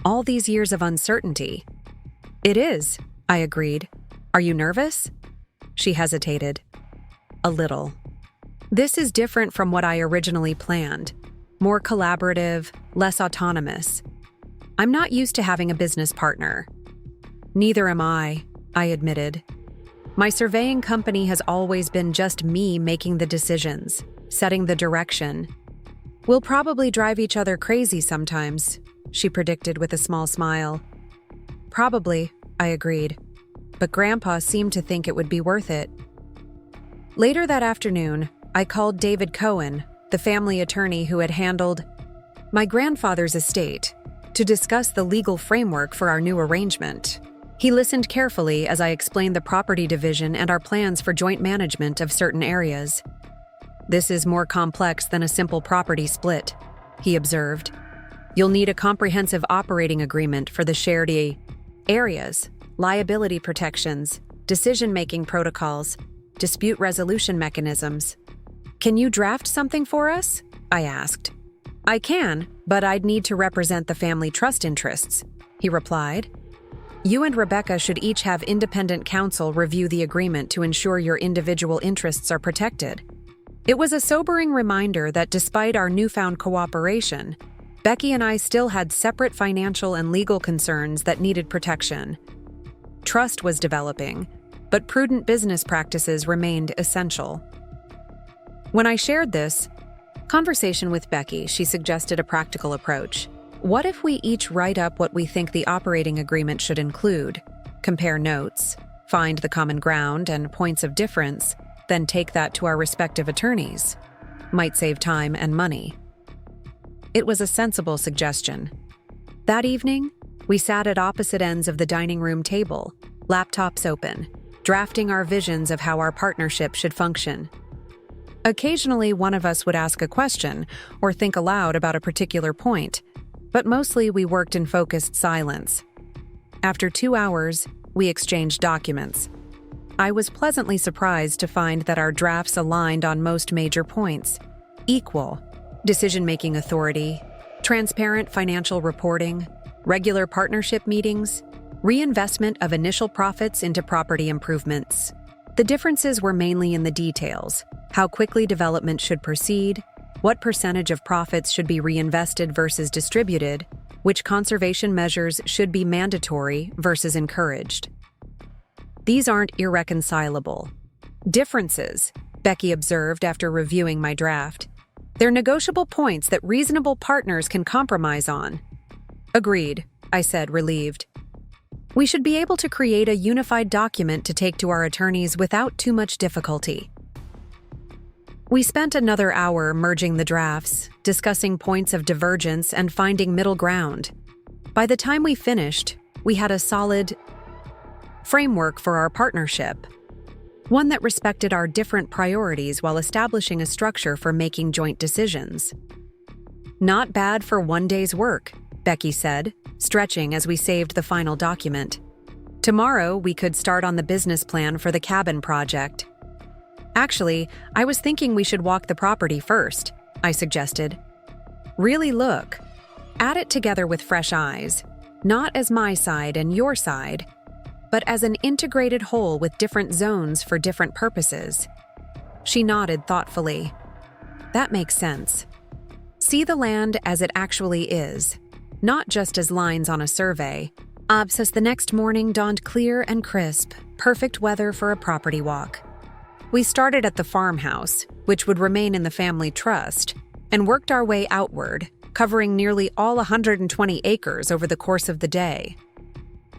All these years of uncertainty. It is, I agreed. Are you nervous? She hesitated. A little. This is different from what I originally planned. More collaborative, less autonomous. I'm not used to having a business partner. Neither am I admitted. My surveying company has always been just me making the decisions, setting the direction. We'll probably drive each other crazy sometimes, she predicted with a small smile. Probably, I agreed. But Grandpa seemed to think it would be worth it. Later that afternoon, I called David Cohen, the family attorney who had handled my grandfather's estate, to discuss the legal framework for our new arrangement. He listened carefully as I explained the property division and our plans for joint management of certain areas. This is more complex than a simple property split, he observed. You'll need a comprehensive operating agreement for the shared areas, liability protections, decision-making protocols, dispute resolution mechanisms. Can you draft something for us? I asked. I can, but I'd need to represent the family trust interests, he replied. You and Rebecca should each have independent counsel review the agreement to ensure your individual interests are protected. It was a sobering reminder that despite our newfound cooperation, Becky and I still had separate financial and legal concerns that needed protection. Trust was developing, but prudent business practices remained essential. When I shared this conversation with Becky, she suggested a practical approach. What if we each write up what we think the operating agreement should include, compare notes, find the common ground and points of difference, then take that to our respective attorneys? Might save time and money. It was a sensible suggestion. That evening, we sat at opposite ends of the dining room table, laptops open, drafting our visions of how our partnership should function. Occasionally, one of us would ask a question or think aloud about a particular point, but mostly we worked in focused silence. After 2 hours, we exchanged documents. I was pleasantly surprised to find that our drafts aligned on most major points: equal decision-making authority, transparent financial reporting, regular partnership meetings, reinvestment of initial profits into property improvements. The differences were mainly in the details: how quickly development should proceed, what percentage of profits should be reinvested versus distributed, which conservation measures should be mandatory versus encouraged. These aren't irreconcilable differences, Becky observed after reviewing my draft. They're negotiable points that reasonable partners can compromise on. Agreed, I said, relieved. We should be able to create a unified document to take to our attorneys without too much difficulty. We spent another hour merging the drafts, discussing points of divergence and finding middle ground. By the time we finished, we had a solid framework for our partnership, one that respected our different priorities while establishing a structure for making joint decisions. Not bad for one day's work, Becky said, stretching as we saved the final document. Tomorrow, we could start on the business plan for the cabin project. Actually, I was thinking we should walk the property first, I suggested. Really look at it together with fresh eyes, not as my side and your side, but as an integrated whole with different zones for different purposes. She nodded thoughtfully. That makes sense. See the land as it actually is, not just as lines on a survey. As the next morning dawned clear and crisp, perfect weather for a property walk. We started at the farmhouse, which would remain in the family trust, and worked our way outward, covering nearly all 120 acres over the course of the day.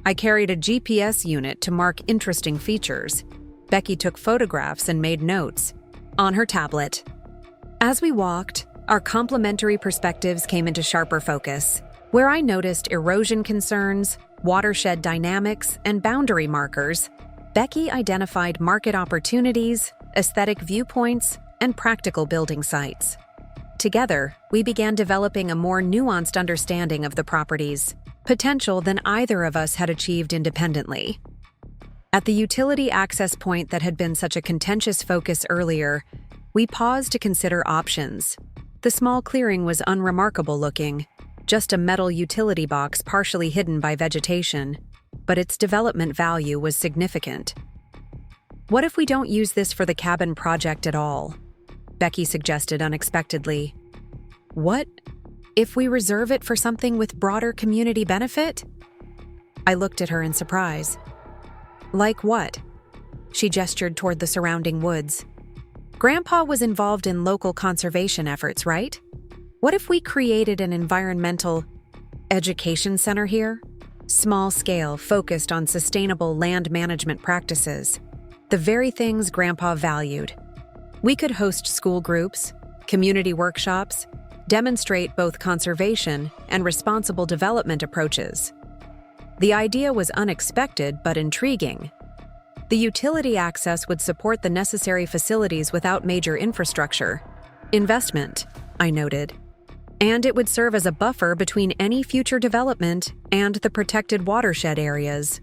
I carried a GPS unit to mark interesting features. Becky took photographs and made notes on her tablet. As we walked, our complementary perspectives came into sharper focus, where I noticed erosion concerns, watershed dynamics, and boundary markers. Becky identified market opportunities, aesthetic viewpoints, and practical building sites. Together, we began developing a more nuanced understanding of the property's potential than either of us had achieved independently. At the utility access point that had been such a contentious focus earlier, we paused to consider options. The small clearing was unremarkable looking, just a metal utility box partially hidden by vegetation, but its development value was significant. "What if we don't use this for the cabin project at all?" Becky suggested unexpectedly. "What if we reserve it for something with broader community benefit?" I looked at her in surprise. "Like what?" She gestured toward the surrounding woods. "Grandpa was involved in local conservation efforts, right? What if we created an environmental education center here? Small scale, focused on sustainable land management practices. The very things Grandpa valued. We could host school groups, community workshops, demonstrate both conservation and responsible development approaches." The idea was unexpected but intriguing. The utility access would support the necessary facilities without major infrastructure investment, I noted. And it would serve as a buffer between any future development and the protected watershed areas.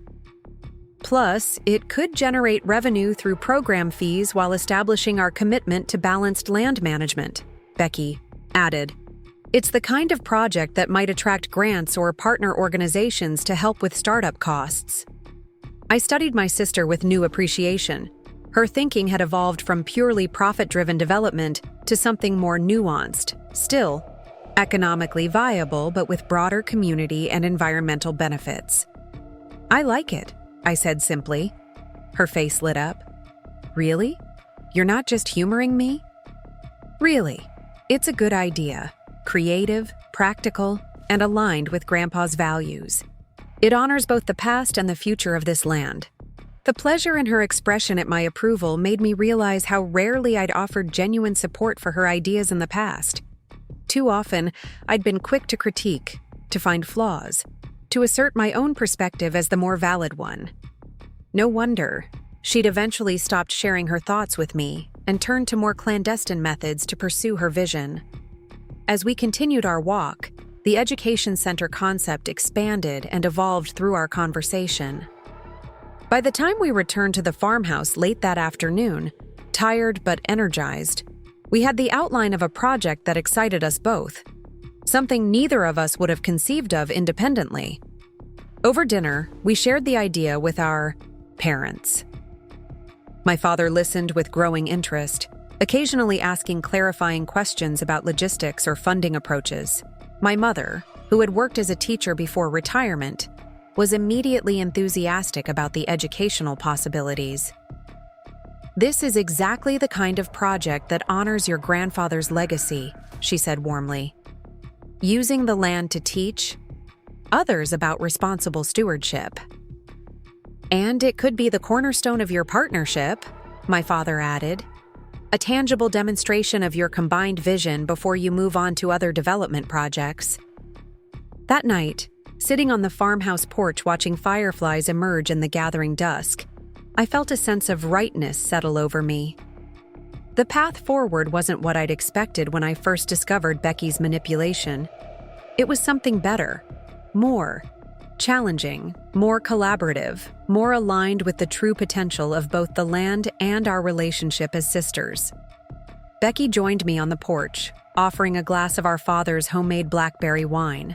Plus, it could generate revenue through program fees while establishing our commitment to balanced land management, Becky added. "It's the kind of project that might attract grants or partner organizations to help with startup costs." I studied my sister with new appreciation. Her thinking had evolved from purely profit-driven development to something more nuanced, still economically viable but with broader community and environmental benefits. "I like it," I said simply. Her face lit up. "Really? You're not just humoring me?" "Really. It's a good idea. Creative, practical, and aligned with Grandpa's values. It honors both the past and the future of this land." The pleasure in her expression at my approval made me realize how rarely I'd offered genuine support for her ideas in the past. Too often, I'd been quick to critique, to find flaws, to assert my own perspective as the more valid one. No wonder she'd eventually stopped sharing her thoughts with me and turned to more clandestine methods to pursue her vision. As we continued our walk, the education center concept expanded and evolved through our conversation. By the time we returned to the farmhouse late that afternoon, tired but energized, we had the outline of a project that excited us both, something neither of us would have conceived of independently. Over dinner, we shared the idea with our parents. My father listened with growing interest, occasionally asking clarifying questions about logistics or funding approaches. My mother, who had worked as a teacher before retirement, was immediately enthusiastic about the educational possibilities. "This is exactly the kind of project that honors your grandfather's legacy," she said warmly. "Using the land to teach others about responsible stewardship." "And it could be the cornerstone of your partnership," my father added. "A tangible demonstration of your combined vision before you move on to other development projects." That night, sitting on the farmhouse porch watching fireflies emerge in the gathering dusk, I felt a sense of rightness settle over me. The path forward wasn't what I'd expected when I first discovered Becky's manipulation. It was something better, more challenging, more collaborative, more aligned with the true potential of both the land and our relationship as sisters. Becky joined me on the porch, offering a glass of our father's homemade blackberry wine.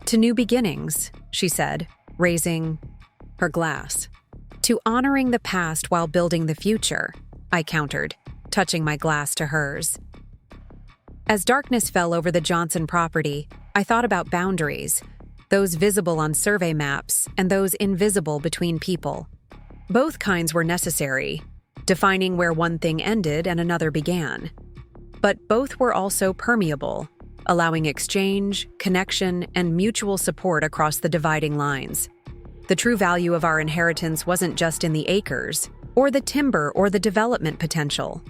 "To new beginnings," she said, raising her glass. "To honoring the past while building the future," I countered, touching my glass to hers. As darkness fell over the Johnson property, I thought about boundaries, those visible on survey maps and those invisible between people. Both kinds were necessary, defining where one thing ended and another began. But both were also permeable, allowing exchange, connection, and mutual support across the dividing lines. The true value of our inheritance wasn't just in the acres, or the timber, or the development potential.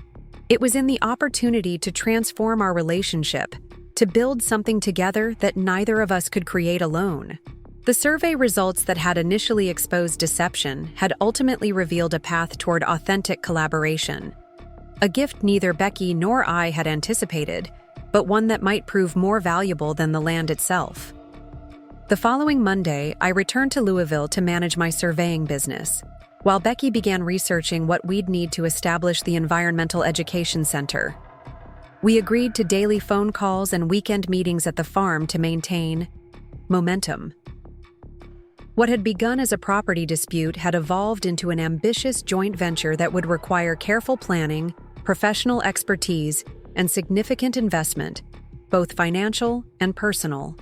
It was in the opportunity to transform our relationship, to build something together that neither of us could create alone. The survey results that had initially exposed deception had ultimately revealed a path toward authentic collaboration. A gift neither Becky nor I had anticipated, but one that might prove more valuable than the land itself. The following Monday, I returned to Louisville to manage my surveying business, while Becky began researching what we'd need to establish the Environmental Education Center. We agreed to daily phone calls and weekend meetings at the farm to maintain momentum. What had begun as a property dispute had evolved into an ambitious joint venture that would require careful planning, professional expertise, and significant investment, both financial and personal.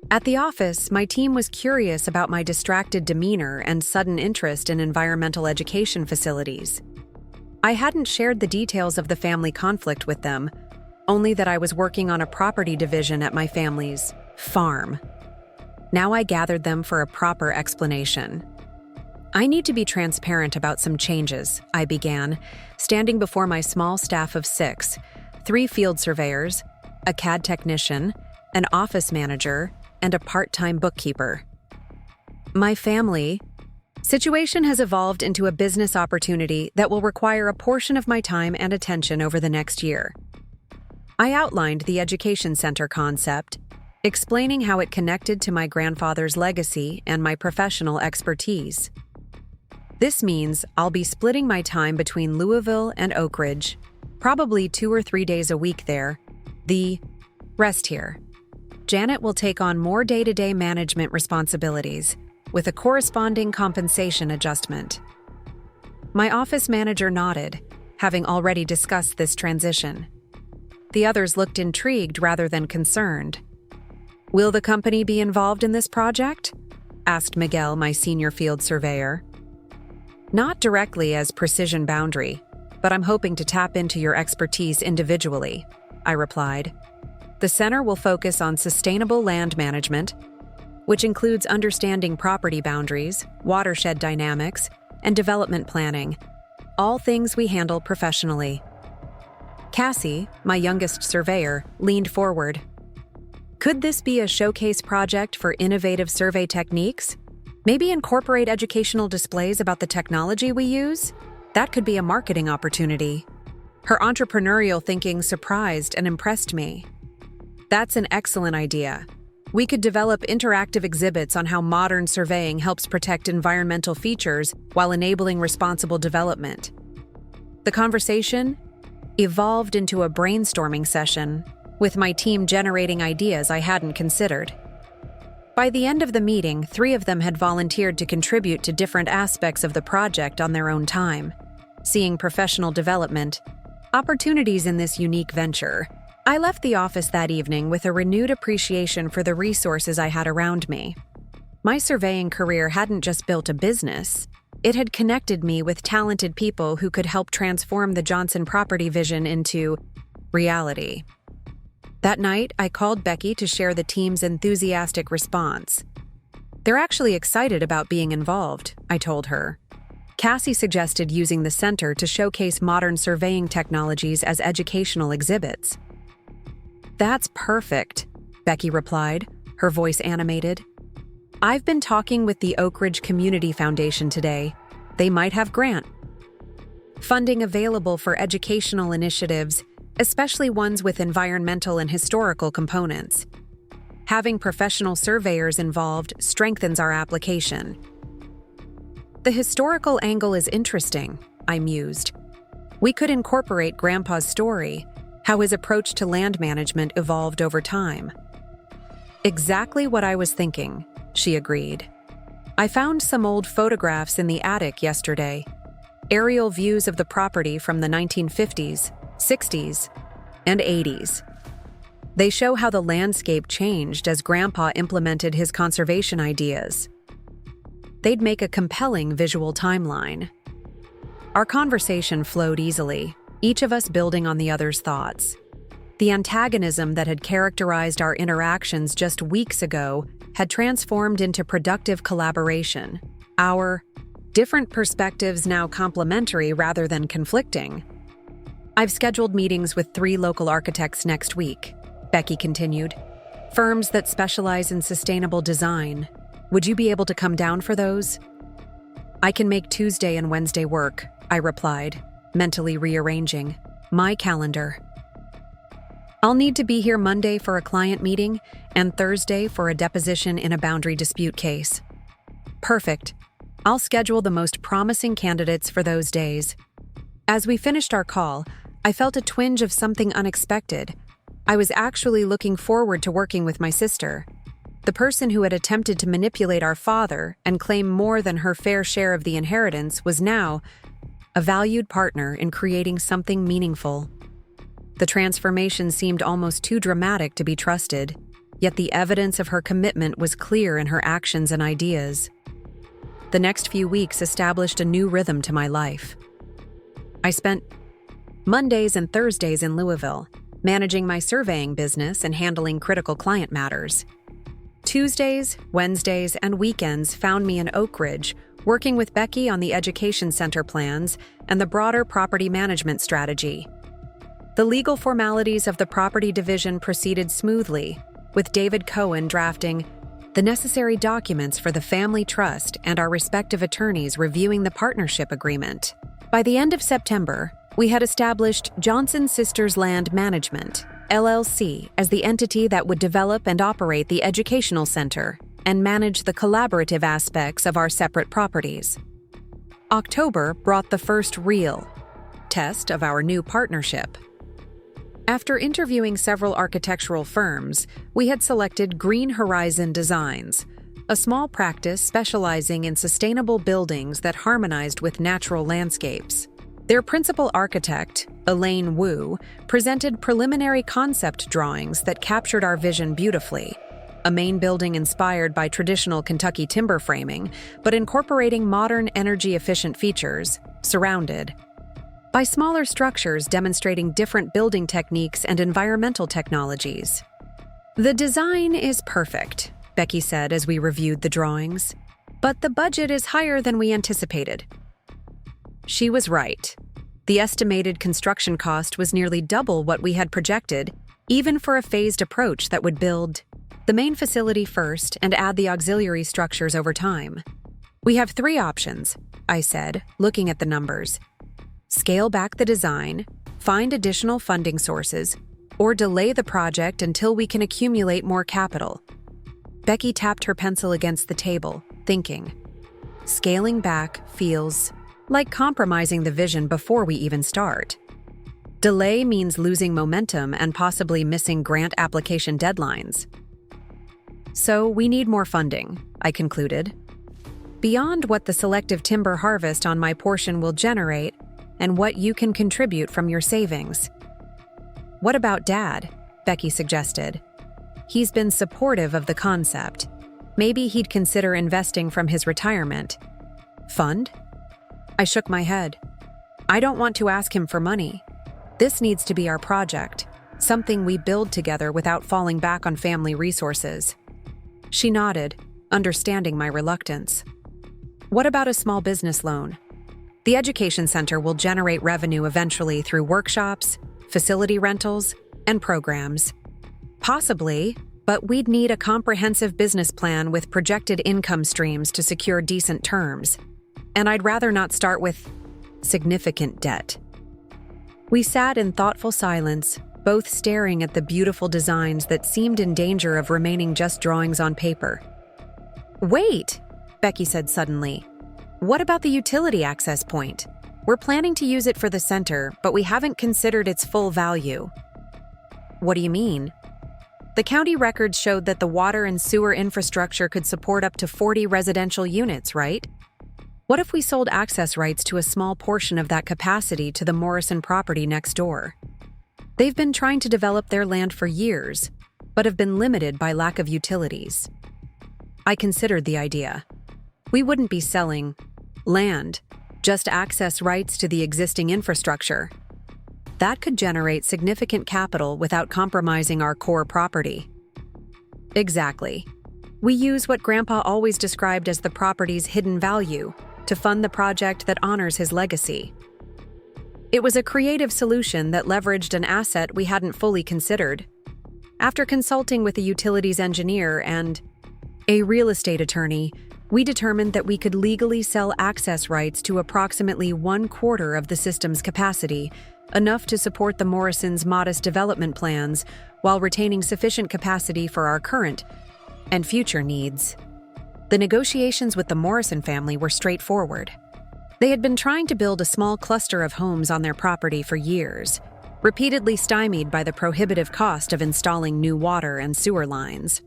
At the office, my team was curious about my distracted demeanor and sudden interest in environmental education facilities. I hadn't shared the details of the family conflict with them, only that I was working on a property division at my family's farm. Now I gathered them for a proper explanation. I need to be transparent about some changes, I began, standing before my small staff of 6, 3 field surveyors, a CAD technician, an office manager, and a part-time bookkeeper. My family situation has evolved into a business opportunity that will require a portion of my time and attention over the next year. I outlined the education center concept, explaining how it connected to my grandfather's legacy and my professional expertise. This means I'll be splitting my time between Louisville and Oak Ridge, probably 2 or 3 days a week there, the rest here. Janet will take on more day-to-day management responsibilities, with a corresponding compensation adjustment. My office manager nodded, having already discussed this transition. The others looked intrigued rather than concerned. "Will the company be involved in this project?" asked Miguel, my senior field surveyor. "Not directly as precision boundary, but I'm hoping to tap into your expertise individually," I replied. The center will focus on sustainable land management, which includes understanding property boundaries, watershed dynamics, and development planning, all things we handle professionally. Cassie, my youngest surveyor, leaned forward. "Could this be a showcase project for innovative survey techniques? Maybe incorporate educational displays about the technology we use? That could be a marketing opportunity." Her entrepreneurial thinking surprised and impressed me. "That's an excellent idea. We could develop interactive exhibits on how modern surveying helps protect environmental features while enabling responsible development." The conversation evolved into a brainstorming session, with my team generating ideas I hadn't considered. By the end of the meeting, 3 of them had volunteered to contribute to different aspects of the project on their own time, seeing professional development, opportunities in this unique venture. I left the office that evening with a renewed appreciation for the resources I had around me. My surveying career hadn't just built a business, it had connected me with talented people who could help transform the Johnson property vision into reality. That night, I called Becky to share the team's enthusiastic response. "They're actually excited about being involved," I told her. Cassie suggested using the center to showcase modern surveying technologies as educational exhibits. "That's perfect," Becky replied, her voice animated. "I've been talking with the Oak Ridge Community Foundation today. They might have grant funding available for educational initiatives, especially ones with environmental and historical components. Having professional surveyors involved strengthens our application." "The historical angle is interesting," I mused. "We could incorporate Grandpa's story, how his approach to land management evolved over time." "Exactly what I was thinking," she agreed. "I found some old photographs in the attic yesterday, aerial views of the property from the 1950s, 60s, and 80s. They show how the landscape changed as Grandpa implemented his conservation ideas. They'd make a compelling visual timeline." Our conversation flowed easily, each of us building on the other's thoughts. The antagonism that had characterized our interactions just weeks ago had transformed into productive collaboration, our different perspectives now complementary rather than conflicting. "I've scheduled meetings with 3 local architects next week," Becky continued. "Firms that specialize in sustainable design. Would you be able to come down for those?" "I can make Tuesday and Wednesday work," I replied, mentally rearranging my calendar. "I'll need to be here Monday for a client meeting and Thursday for a deposition in a boundary dispute case." "Perfect. I'll schedule the most promising candidates for those days." As we finished our call, I felt a twinge of something unexpected. I was actually looking forward to working with my sister. The person who had attempted to manipulate our father and claim more than her fair share of the inheritance was now a valued partner in creating something meaningful. The transformation seemed almost too dramatic to be trusted, yet the evidence of her commitment was clear in her actions and ideas. The next few weeks established a new rhythm to my life. I spent Mondays and Thursdays in Louisville, managing my surveying business and handling critical client matters. Tuesdays, Wednesdays, and weekends found me in Oak Ridge, working with Becky on the education center plans and the broader property management strategy. The legal formalities of the property division proceeded smoothly, with David Cohen drafting the necessary documents for the family trust and our respective attorneys reviewing the partnership agreement. By the end of September, we had established Johnson Sisters Land Management, LLC, as the entity that would develop and operate the educational center and manage the collaborative aspects of our separate properties. October brought the first real test of our new partnership. After interviewing several architectural firms, we had selected Green Horizon Designs, a small practice specializing in sustainable buildings that harmonized with natural landscapes. Their principal architect, Elaine Wu, presented preliminary concept drawings that captured our vision beautifully. A main building inspired by traditional Kentucky timber framing, but incorporating modern energy-efficient features, surrounded by smaller structures demonstrating different building techniques and environmental technologies. "The design is perfect," Becky said as we reviewed the drawings, "but the budget is higher than we anticipated." She was right. The estimated construction cost was nearly double what we had projected, even for a phased approach that would build the main facility first and add the auxiliary structures over time. "We have 3 options," I said, looking at the numbers. "Scale back the design, find additional funding sources, or delay the project until we can accumulate more capital." Becky tapped her pencil against the table, thinking. Scaling back feels like compromising the vision before we even start. Delay means losing momentum and possibly missing grant application deadlines. "So we need more funding," I concluded. "Beyond what the selective timber harvest on my portion will generate, and what you can contribute from your savings." "What about Dad?" Becky suggested. "He's been supportive of the concept. Maybe he'd consider investing from his retirement." "Fund?" I shook my head. "I don't want to ask him for money. This needs to be our project, something we build together without falling back on family resources." She nodded, understanding my reluctance. "What about a small business loan? The education center will generate revenue eventually through workshops, facility rentals, and programs. Possibly, but we'd need a comprehensive business plan with projected income streams to secure decent terms. And I'd rather not start with significant debt." We sat in thoughtful silence, both staring at the beautiful designs that seemed in danger of remaining just drawings on paper. "Wait," Becky said suddenly. "What about the utility access point? We're planning to use it for the center, but we haven't considered its full value." "What do you mean?" "The county records showed that the water and sewer infrastructure could support up to 40 residential units, right? What if we sold access rights to a small portion of that capacity to the Morrison property next door? They've been trying to develop their land for years, but have been limited by lack of utilities." I considered the idea. We wouldn't be selling land, just access rights to the existing infrastructure. That could generate significant capital without compromising our core property. Exactly. We use what Grandpa always described as the property's hidden value to fund the project that honors his legacy. It was a creative solution that leveraged an asset we hadn't fully considered. After consulting with a utilities engineer and a real estate attorney, we determined that we could legally sell access rights to approximately 1/4 of the system's capacity, enough to support the Morrisons' modest development plans while retaining sufficient capacity for our current and future needs. The negotiations with the Morrison family were straightforward. They had been trying to build a small cluster of homes on their property for years, repeatedly stymied by the prohibitive cost of installing new water and sewer lines.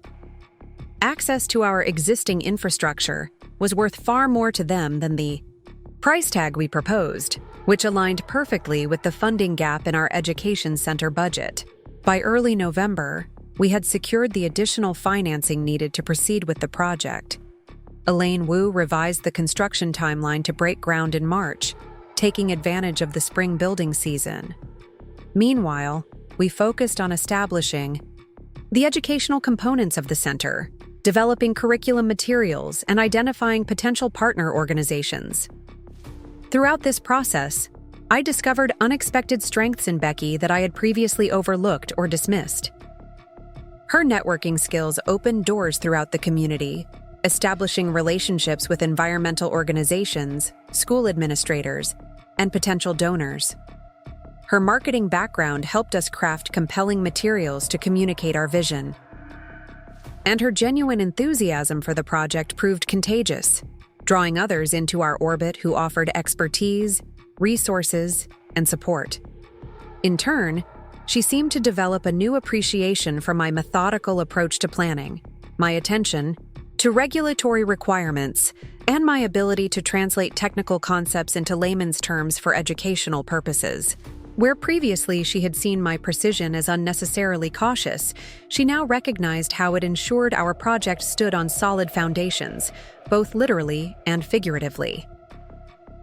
Access to our existing infrastructure was worth far more to them than the price tag we proposed, which aligned perfectly with the funding gap in our education center budget. By early November, we had secured the additional financing needed to proceed with the project. Elaine Wu revised the construction timeline to break ground in March, taking advantage of the spring building season. Meanwhile, we focused on establishing the educational components of the center, developing curriculum materials, and identifying potential partner organizations. Throughout this process, I discovered unexpected strengths in Becky that I had previously overlooked or dismissed. Her networking skills opened doors throughout the community, establishing relationships with environmental organizations, school administrators, and potential donors. Her marketing background helped us craft compelling materials to communicate our vision. And her genuine enthusiasm for the project proved contagious, drawing others into our orbit who offered expertise, resources, and support. In turn, she seemed to develop a new appreciation for my methodical approach to planning, my attention to regulatory requirements, and my ability to translate technical concepts into layman's terms for educational purposes. Where previously she had seen my precision as unnecessarily cautious, she now recognized how it ensured our project stood on solid foundations, both literally and figuratively.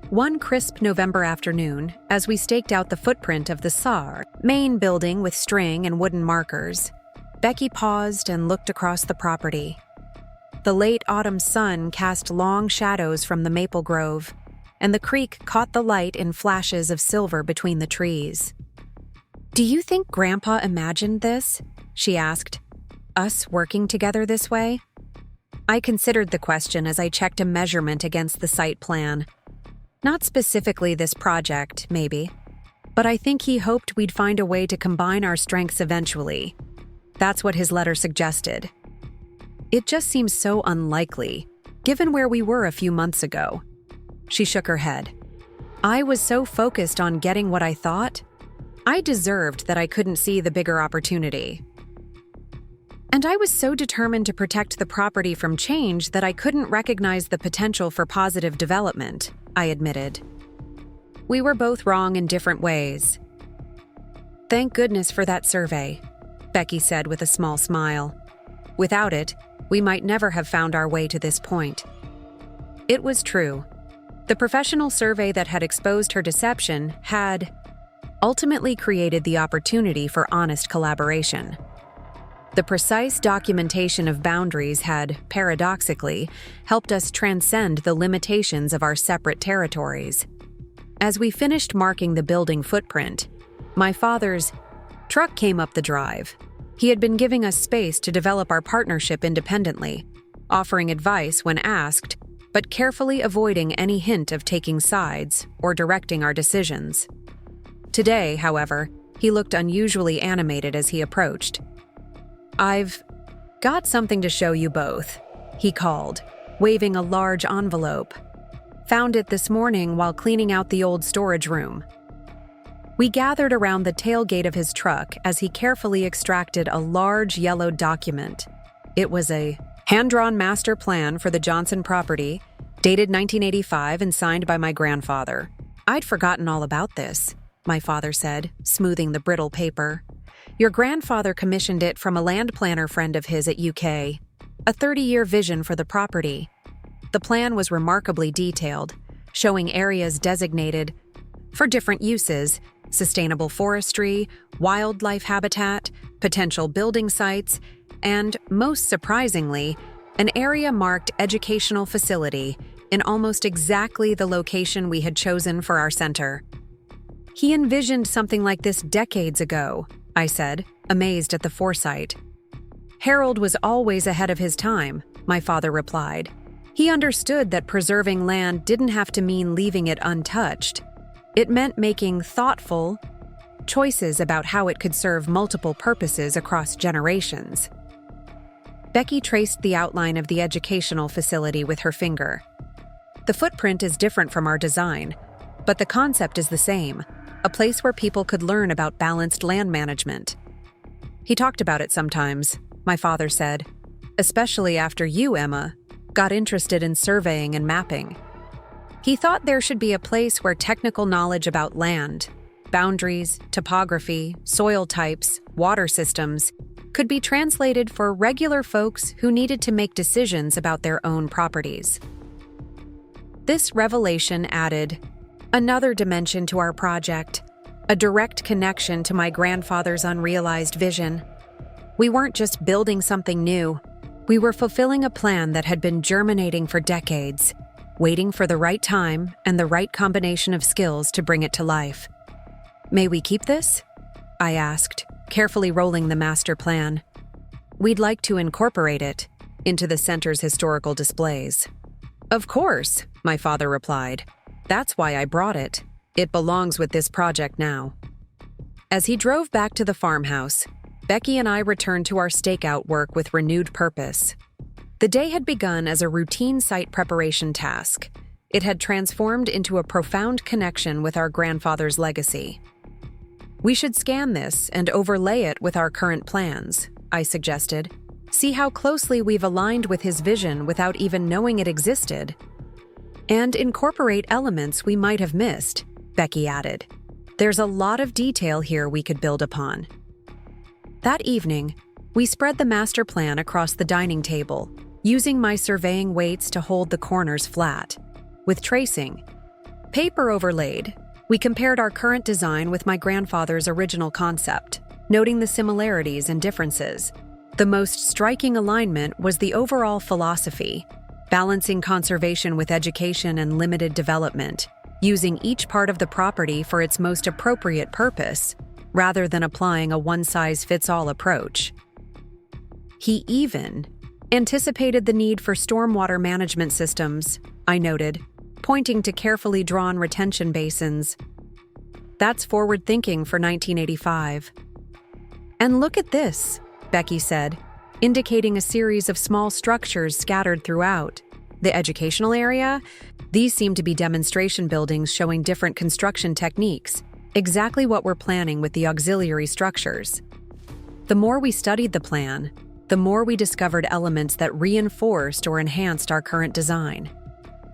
One crisp November afternoon, as we staked out the footprint of the SAR main building with string and wooden markers, Becky paused and looked across the property. The late autumn sun cast long shadows from the maple grove, and the creek caught the light in flashes of silver between the trees. "Do you think Grandpa imagined this?" she asked. "Us working together this way?" I considered the question as I checked a measurement against the site plan. Not specifically this project, maybe, but I think he hoped we'd find a way to combine our strengths eventually. That's what his letter suggested. It just seems so unlikely, given where we were a few months ago. She shook her head. I was so focused on getting what I thought, I deserved that I couldn't see the bigger opportunity. And I was so determined to protect the property from change that I couldn't recognize the potential for positive development, I admitted. We were both wrong in different ways. Thank goodness for that survey, Becky said with a small smile. Without it, we might never have found our way to this point. It was true. The professional survey that had exposed her deception had ultimately created the opportunity for honest collaboration. The precise documentation of boundaries had, paradoxically, helped us transcend the limitations of our separate territories. As we finished marking the building footprint, my father's truck came up the drive. He had been giving us space to develop our partnership independently, offering advice when asked, but carefully avoiding any hint of taking sides or directing our decisions. Today, however, he looked unusually animated as he approached. I've got something to show you both, he called, waving a large envelope. Found it this morning while cleaning out the old storage room. We gathered around the tailgate of his truck as he carefully extracted a large yellow document. It was a hand-drawn master plan for the Johnson property, dated 1985 and signed by my grandfather. I'd forgotten all about this, my father said, smoothing the brittle paper. Your grandfather commissioned it from a land planner friend of his at UK, a 30-year vision for the property. The plan was remarkably detailed, showing areas designated for different uses: sustainable forestry, wildlife habitat, potential building sites, and, most surprisingly, an area marked educational facility in almost exactly the location we had chosen for our center. He envisioned something like this decades ago, I said, amazed at the foresight. Harold was always ahead of his time, my father replied. He understood that preserving land didn't have to mean leaving it untouched. It meant making thoughtful choices about how it could serve multiple purposes across generations. Becky traced the outline of the educational facility with her finger. The footprint is different from our design, but the concept is the same: a place where people could learn about balanced land management. He talked about it sometimes, my father said, especially after you, Emma, got interested in surveying and mapping. He thought there should be a place where technical knowledge about land, boundaries, topography, soil types, water systems, could be translated for regular folks who needed to make decisions about their own properties. This revelation added another dimension to our project, a direct connection to my grandfather's unrealized vision. We weren't just building something new, we were fulfilling a plan that had been germinating for decades, waiting for the right time and the right combination of skills to bring it to life. May we keep this? I asked, carefully rolling the master plan. We'd like to incorporate it into the center's historical displays. Of course, my father replied. That's why I brought it. It belongs with this project now. As he drove back to the farmhouse, Becky and I returned to our stakeout work with renewed purpose. The day had begun as a routine site preparation task. It had transformed into a profound connection with our grandfather's legacy. We should scan this and overlay it with our current plans, I suggested. See how closely we've aligned with his vision without even knowing it existed. And incorporate elements we might have missed, Becky added. There's a lot of detail here we could build upon. That evening, we spread the master plan across the dining table, using my surveying weights to hold the corners flat. With tracing, paper overlaid, we compared our current design with my grandfather's original concept, noting the similarities and differences. The most striking alignment was the overall philosophy, balancing conservation with education and limited development, using each part of the property for its most appropriate purpose, rather than applying a one-size-fits-all approach. He even anticipated the need for stormwater management systems, I noted, pointing to carefully drawn retention basins. That's forward thinking for 1985. And look at this, Becky said, indicating a series of small structures scattered throughout. The educational area? These seem to be demonstration buildings showing different construction techniques, exactly what we're planning with the auxiliary structures. The more we studied the plan, the more we discovered elements that reinforced or enhanced our current design.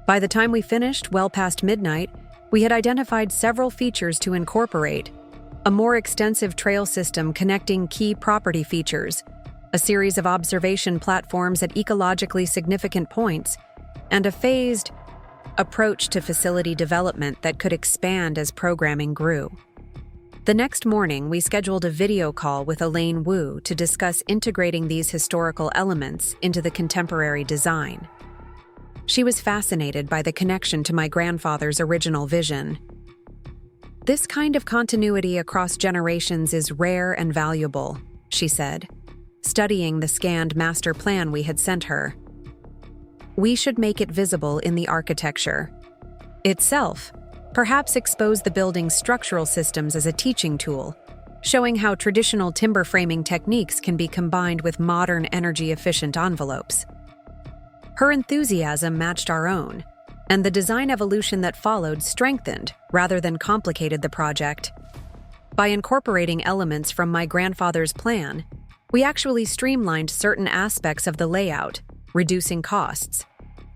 By the time we finished, well past midnight, we had identified several features to incorporate: a more extensive trail system connecting key property features, a series of observation platforms at ecologically significant points, and a phased approach to facility development that could expand as programming grew. The next morning, we scheduled a video call with Elaine Wu to discuss integrating these historical elements into the contemporary design. She was fascinated by the connection to my grandfather's original vision. This kind of continuity across generations is rare and valuable, she said, studying the scanned master plan we had sent her. We should make it visible in the architecture itself, perhaps expose the building's structural systems as a teaching tool, showing how traditional timber framing techniques can be combined with modern energy-efficient envelopes. Her enthusiasm matched our own, and the design evolution that followed strengthened rather than complicated the project. By incorporating elements from my grandfather's plan, we actually streamlined certain aspects of the layout, reducing costs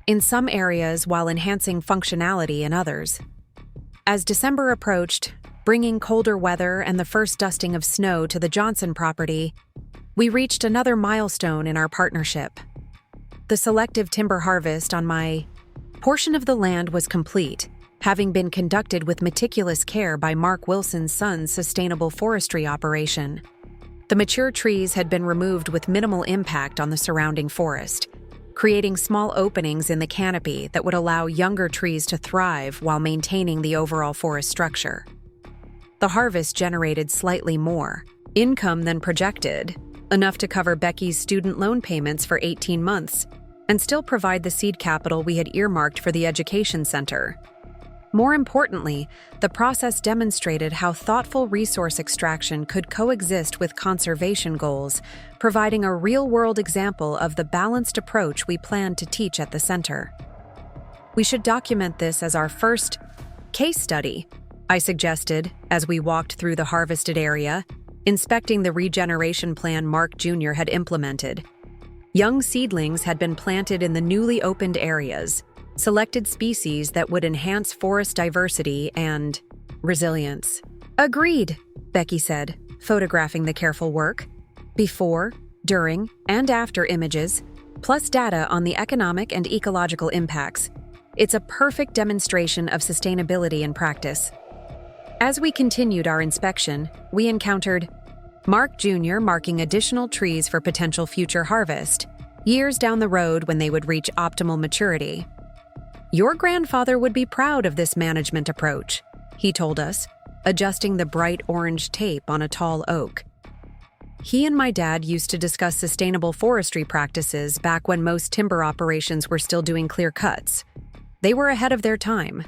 in some areas while enhancing functionality in others. As December approached, bringing colder weather and the first dusting of snow to the Johnson property, we reached another milestone in our partnership. The selective timber harvest on my portion of the land was complete, having been conducted with meticulous care by Mark Wilson's son's sustainable forestry operation. The mature trees had been removed with minimal impact on the surrounding forest, creating small openings in the canopy that would allow younger trees to thrive while maintaining the overall forest structure. The harvest generated slightly more income than projected, enough to cover Becky's student loan payments for 18 months, and still provide the seed capital we had earmarked for the education center. More importantly, the process demonstrated how thoughtful resource extraction could coexist with conservation goals, providing a real-world example of the balanced approach we plan to teach at the center. We should document this as our first case study, I suggested as we walked through the harvested area, inspecting the regeneration plan Mark Jr. had implemented. Young seedlings had been planted in the newly opened areas, selected species that would enhance forest diversity and resilience. Agreed, Becky said, photographing the careful work. Before, during, and after images, plus data on the economic and ecological impacts. It's a perfect demonstration of sustainability in practice. As we continued our inspection, we encountered Mark Jr. marking additional trees for potential future harvest, years down the road when they would reach optimal maturity. Your grandfather would be proud of this management approach, he told us, adjusting the bright orange tape on a tall oak. He and my dad used to discuss sustainable forestry practices back when most timber operations were still doing clear cuts. They were ahead of their time.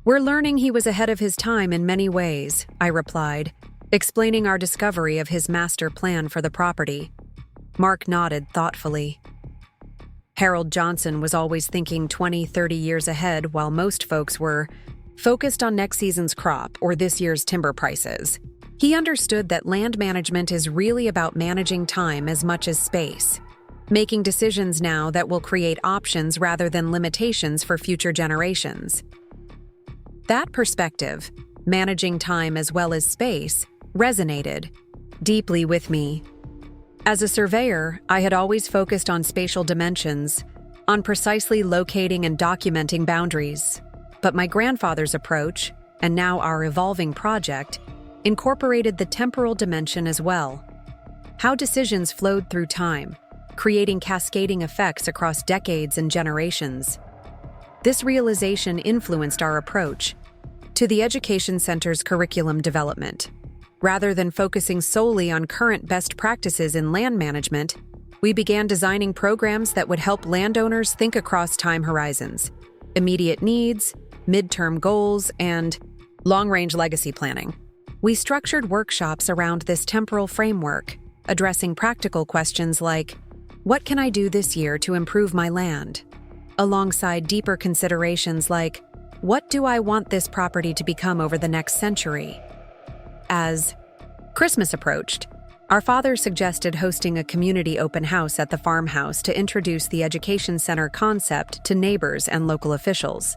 We're learning he was ahead of his time in many ways, I replied, explaining our discovery of his master plan for the property. Mark nodded thoughtfully. Harold Johnson was always thinking 20, 30 years ahead, while most folks were focused on next season's crop or this year's timber prices. He understood that land management is really about managing time as much as space, making decisions now that will create options rather than limitations for future generations. That perspective, managing time as well as space, resonated deeply with me. As a surveyor, I had always focused on spatial dimensions, on precisely locating and documenting boundaries. But my grandfather's approach, and now our evolving project, incorporated the temporal dimension as well. How decisions flowed through time, creating cascading effects across decades and generations. This realization influenced our approach to the education center's curriculum development. Rather than focusing solely on current best practices in land management, we began designing programs that would help landowners think across time horizons, immediate needs, midterm goals, and long-range legacy planning. We structured workshops around this temporal framework, addressing practical questions like, what can I do this year to improve my land? Alongside deeper considerations like, what do I want this property to become over the next century? As Christmas approached, our father suggested hosting a community open house at the farmhouse to introduce the education center concept to neighbors and local officials.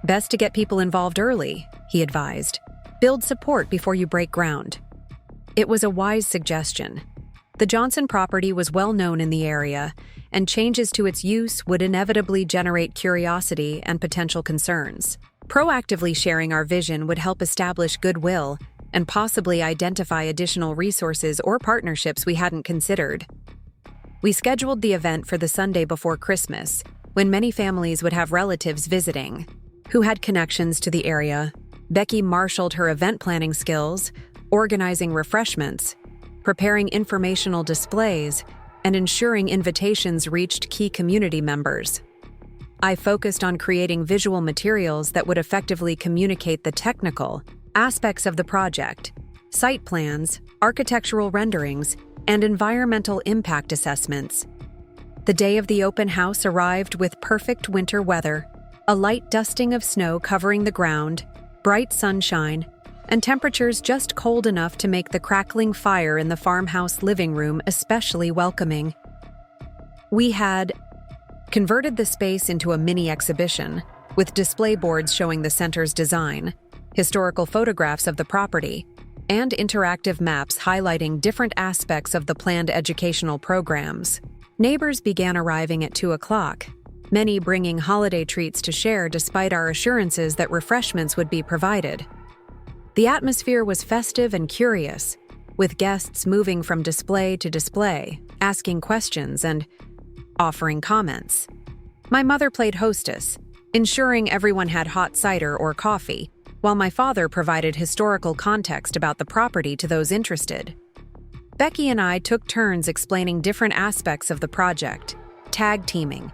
Best to get people involved early, he advised. Build support before you break ground. It was a wise suggestion. The Johnson property was well known in the area, and changes to its use would inevitably generate curiosity and potential concerns. Proactively sharing our vision would help establish goodwill and possibly identify additional resources or partnerships we hadn't considered. We scheduled the event for the Sunday before Christmas, when many families would have relatives visiting who had connections to the area. Becky marshaled her event planning skills, organizing refreshments, preparing informational displays, and ensuring invitations reached key community members. I focused on creating visual materials that would effectively communicate the technical aspects of the project, site plans, architectural renderings, and environmental impact assessments. The day of the open house arrived with perfect winter weather, a light dusting of snow covering the ground, bright sunshine, and temperatures just cold enough to make the crackling fire in the farmhouse living room especially welcoming. We had converted the space into a mini exhibition, with display boards showing the center's design, historical photographs of the property, and interactive maps highlighting different aspects of the planned educational programs. Neighbors began arriving at 2 o'clock, many bringing holiday treats to share despite our assurances that refreshments would be provided. The atmosphere was festive and curious, with guests moving from display to display, asking questions and offering comments. My mother played hostess, ensuring everyone had hot cider or coffee, while my father provided historical context about the property to those interested. Becky and I took turns explaining different aspects of the project, tag teaming,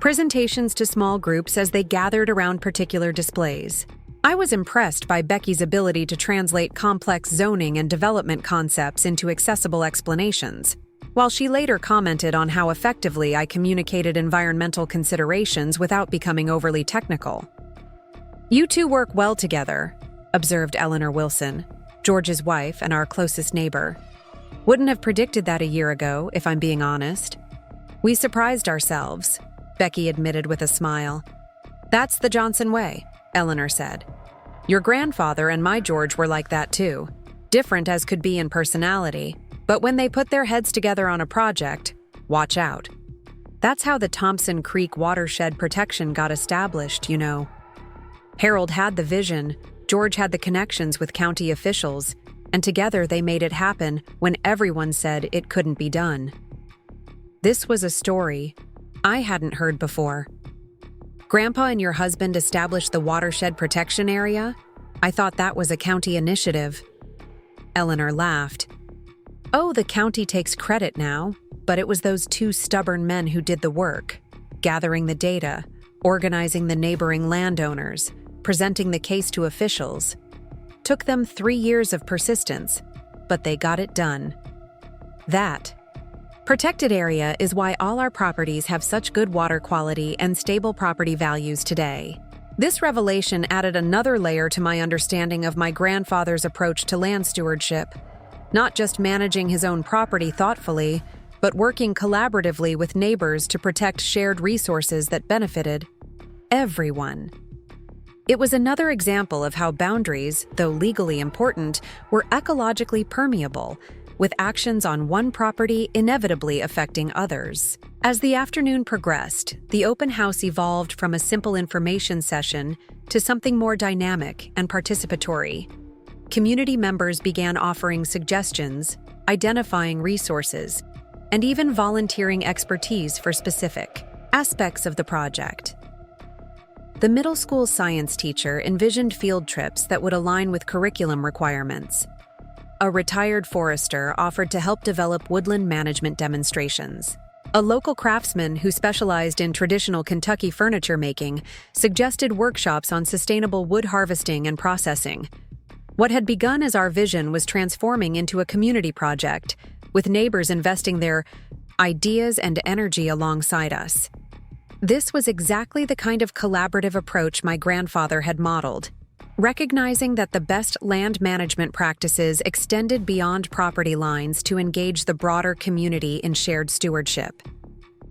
presentations to small groups as they gathered around particular displays. I was impressed by Becky's ability to translate complex zoning and development concepts into accessible explanations, while she later commented on how effectively I communicated environmental considerations without becoming overly technical. You two work well together, observed Eleanor Wilson, George's wife and our closest neighbor. Wouldn't have predicted that a year ago, if I'm being honest. We surprised ourselves, Becky admitted with a smile. That's the Johnson way, Eleanor said. Your grandfather and my George were like that too, different as could be in personality, but when they put their heads together on a project, watch out. That's how the Thompson Creek watershed protection got established, you know. Harold had the vision, George had the connections with county officials, and together they made it happen when everyone said it couldn't be done. This was a story I hadn't heard before. Grandpa and your husband established the watershed protection area? I thought that was a county initiative. Eleanor laughed. Oh, the county takes credit now, but it was those two stubborn men who did the work, gathering the data, organizing the neighboring landowners, presenting the case to officials. Took them 3 years of persistence, but they got it done. That protected area is why all our properties have such good water quality and stable property values today. This revelation added another layer to my understanding of my grandfather's approach to land stewardship, not just managing his own property thoughtfully, but working collaboratively with neighbors to protect shared resources that benefited everyone. It was another example of how boundaries, though legally important, were ecologically permeable, with actions on one property inevitably affecting others. As the afternoon progressed, the open house evolved from a simple information session to something more dynamic and participatory. Community members began offering suggestions, identifying resources, and even volunteering expertise for specific aspects of the project. The middle school science teacher envisioned field trips that would align with curriculum requirements. A retired forester offered to help develop woodland management demonstrations. A local craftsman who specialized in traditional Kentucky furniture making suggested workshops on sustainable wood harvesting and processing. What had begun as our vision was transforming into a community project, with neighbors investing their ideas and energy alongside us. This was exactly the kind of collaborative approach my grandfather had modeled, recognizing that the best land management practices extended beyond property lines to engage the broader community in shared stewardship.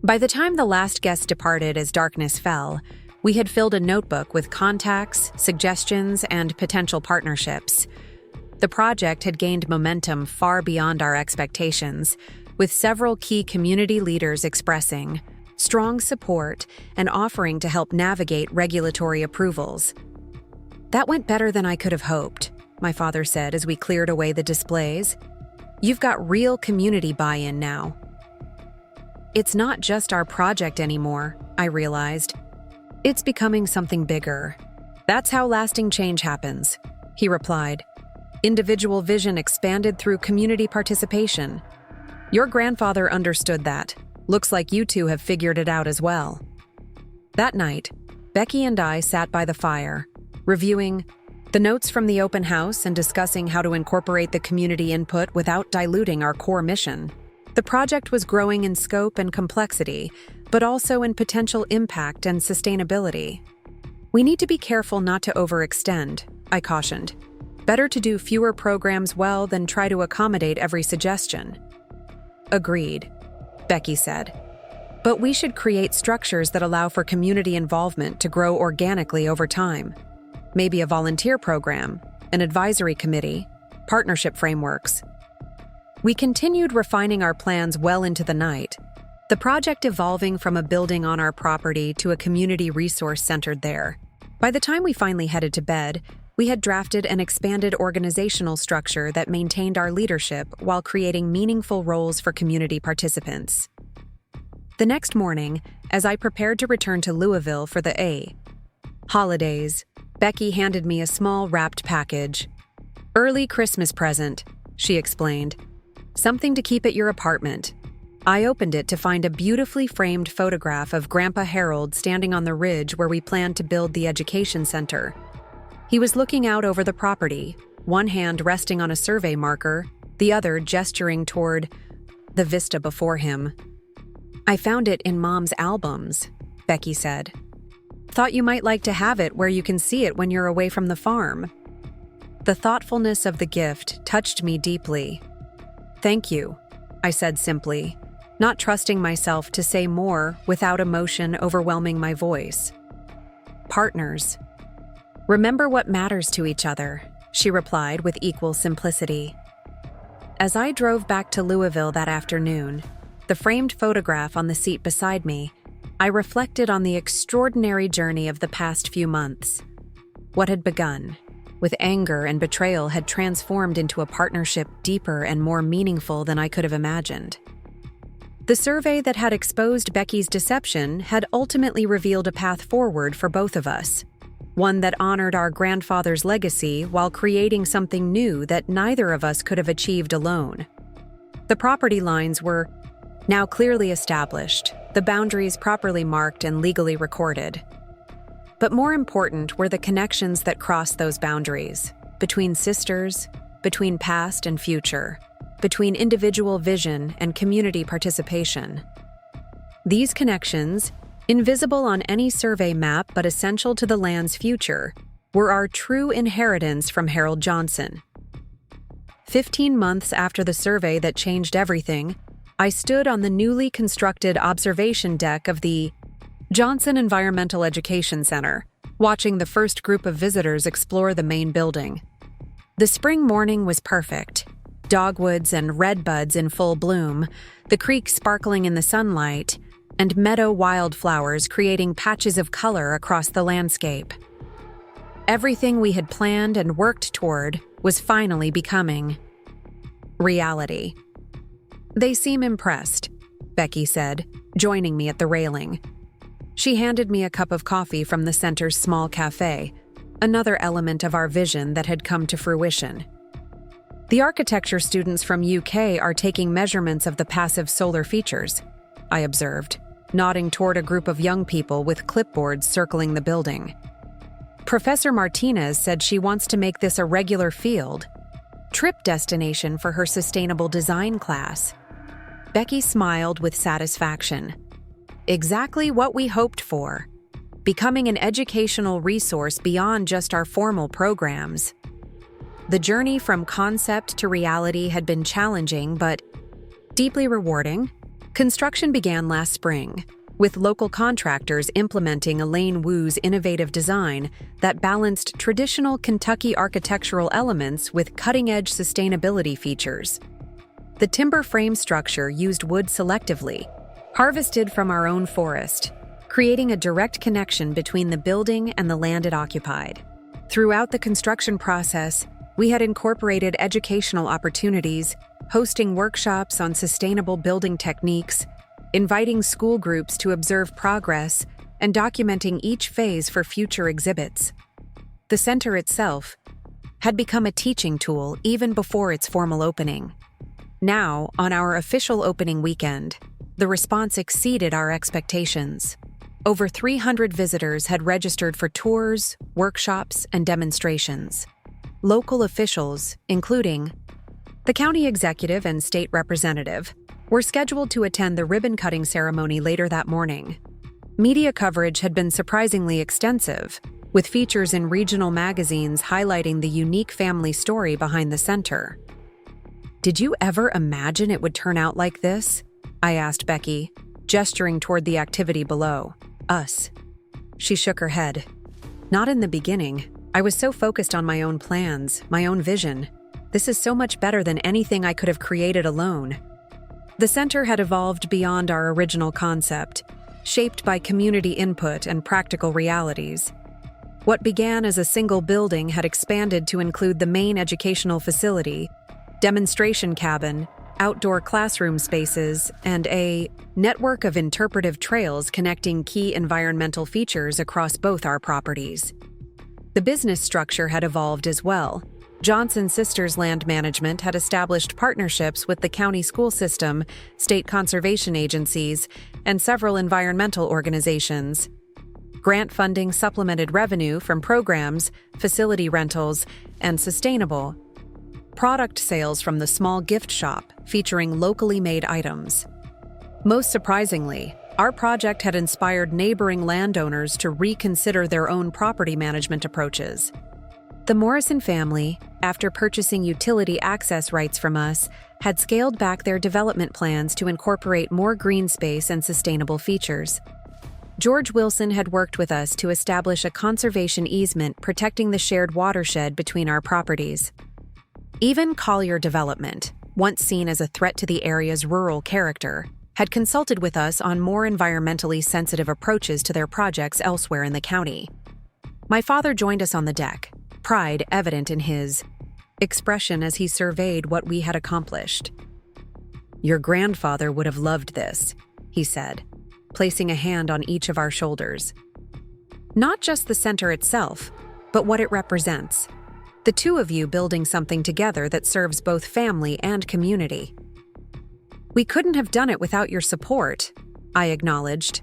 By the time the last guest departed as darkness fell, we had filled a notebook with contacts, suggestions, and potential partnerships. The project had gained momentum far beyond our expectations, with several key community leaders expressing strong support and offering to help navigate regulatory approvals. That went better than I could have hoped, my father said as we cleared away the displays. You've got real community buy-in now. It's not just our project anymore, I realized. It's becoming something bigger. That's how lasting change happens, he replied. Individual vision expanded through community participation. Your grandfather understood that. Looks like you two have figured it out as well. That night, Becky and I sat by the fire, reviewing the notes from the open house and discussing how to incorporate the community input without diluting our core mission. The project was growing in scope and complexity, but also in potential impact and sustainability. We need to be careful not to overextend, I cautioned. Better to do fewer programs well than try to accommodate every suggestion. Agreed, Becky said. But we should create structures that allow for community involvement to grow organically over time. Maybe a volunteer program, an advisory committee, partnership frameworks. We continued refining our plans well into the night, the project evolving from a building on our property to a community resource centered there. By the time we finally headed to bed, we had drafted an expanded organizational structure that maintained our leadership while creating meaningful roles for community participants. The next morning, as I prepared to return to Louisville for the holidays, Becky handed me a small wrapped package. Early Christmas present, she explained. Something to keep at your apartment. I opened it to find a beautifully framed photograph of Grandpa Harold standing on the ridge where we planned to build the education center. He was looking out over the property, one hand resting on a survey marker, the other gesturing toward the vista before him. I found it in Mom's albums, Becky said. Thought you might like to have it where you can see it when you're away from the farm. The thoughtfulness of the gift touched me deeply. "Thank you," I said simply, not trusting myself to say more without emotion overwhelming my voice. "Partners. Remember what matters to each other," she replied with equal simplicity. As I drove back to Louisville that afternoon, the framed photograph on the seat beside me, I reflected on the extraordinary journey of the past few months. What had begun with anger and betrayal had transformed into a partnership deeper and more meaningful than I could have imagined. The survey that had exposed Becky's deception had ultimately revealed a path forward for both of us, one that honored our grandfather's legacy while creating something new that neither of us could have achieved alone. The property lines were now clearly established, the boundaries properly marked and legally recorded. But more important were the connections that crossed those boundaries, between sisters, between past and future, between individual vision and community participation. These connections, invisible on any survey map but essential to the land's future, were our true inheritance from Harold Johnson. 15 months after the survey that changed everything, I stood on the newly constructed observation deck of the Johnson Environmental Education Center, watching the first group of visitors explore the main building. The spring morning was perfect. Dogwoods and redbuds in full bloom, the creek sparkling in the sunlight, and meadow wildflowers creating patches of color across the landscape. Everything we had planned and worked toward was finally becoming reality. "They seem impressed," Becky said, joining me at the railing. She handed me a cup of coffee from the center's small cafe, another element of our vision that had come to fruition. "The architecture students from UK are taking measurements of the passive solar features," I observed, nodding toward a group of young people with clipboards circling the building. "Professor Martinez said she wants to make this a regular field trip destination for her sustainable design class." Becky smiled with satisfaction. "Exactly what we hoped for, becoming an educational resource beyond just our formal programs." The journey from concept to reality had been challenging but deeply rewarding. Construction began last spring, with local contractors implementing Elaine Wu's innovative design that balanced traditional Kentucky architectural elements with cutting-edge sustainability features. The timber frame structure used wood selectively, harvested from our own forest, creating a direct connection between the building and the land it occupied. Throughout the construction process, we had incorporated educational opportunities, hosting workshops on sustainable building techniques, inviting school groups to observe progress, and documenting each phase for future exhibits. The center itself had become a teaching tool even before its formal opening. Now, on our official opening weekend, the response exceeded our expectations. Over 300 visitors had registered for tours, workshops, and demonstrations. Local officials, including the county executive and state representative, were scheduled to attend the ribbon-cutting ceremony later that morning. Media coverage had been surprisingly extensive, with features in regional magazines highlighting the unique family story behind the center. "Did you ever imagine it would turn out like this?" I asked Becky, gesturing toward the activity below. "Us." She shook her head. "Not in the beginning. I was so focused on my own plans, my own vision. This is so much better than anything I could have created alone." The center had evolved beyond our original concept, shaped by community input and practical realities. What began as a single building had expanded to include the main educational facility, demonstration cabin, outdoor classroom spaces, and a network of interpretive trails connecting key environmental features across both our properties. The business structure had evolved as well. Johnson Sisters Land Management had established partnerships with the county school system, state conservation agencies, and several environmental organizations. Grant funding supplemented revenue from programs, facility rentals, and sustainable product sales from the small gift shop featuring locally made items. Most surprisingly, our project had inspired neighboring landowners to reconsider their own property management approaches. The Morrison family, after purchasing utility access rights from us, had scaled back their development plans to incorporate more green space and sustainable features. George Wilson had worked with us to establish a conservation easement protecting the shared watershed between our properties. Even Collier Development, once seen as a threat to the area's rural character, had consulted with us on more environmentally sensitive approaches to their projects elsewhere in the county. My father joined us on the deck, pride evident in his expression as he surveyed what we had accomplished. "Your grandfather would have loved this," he said, placing a hand on each of our shoulders. Not just the center itself, but what it represents. The two of you building something together that serves both family and community. "We couldn't have done it without your support," I acknowledged,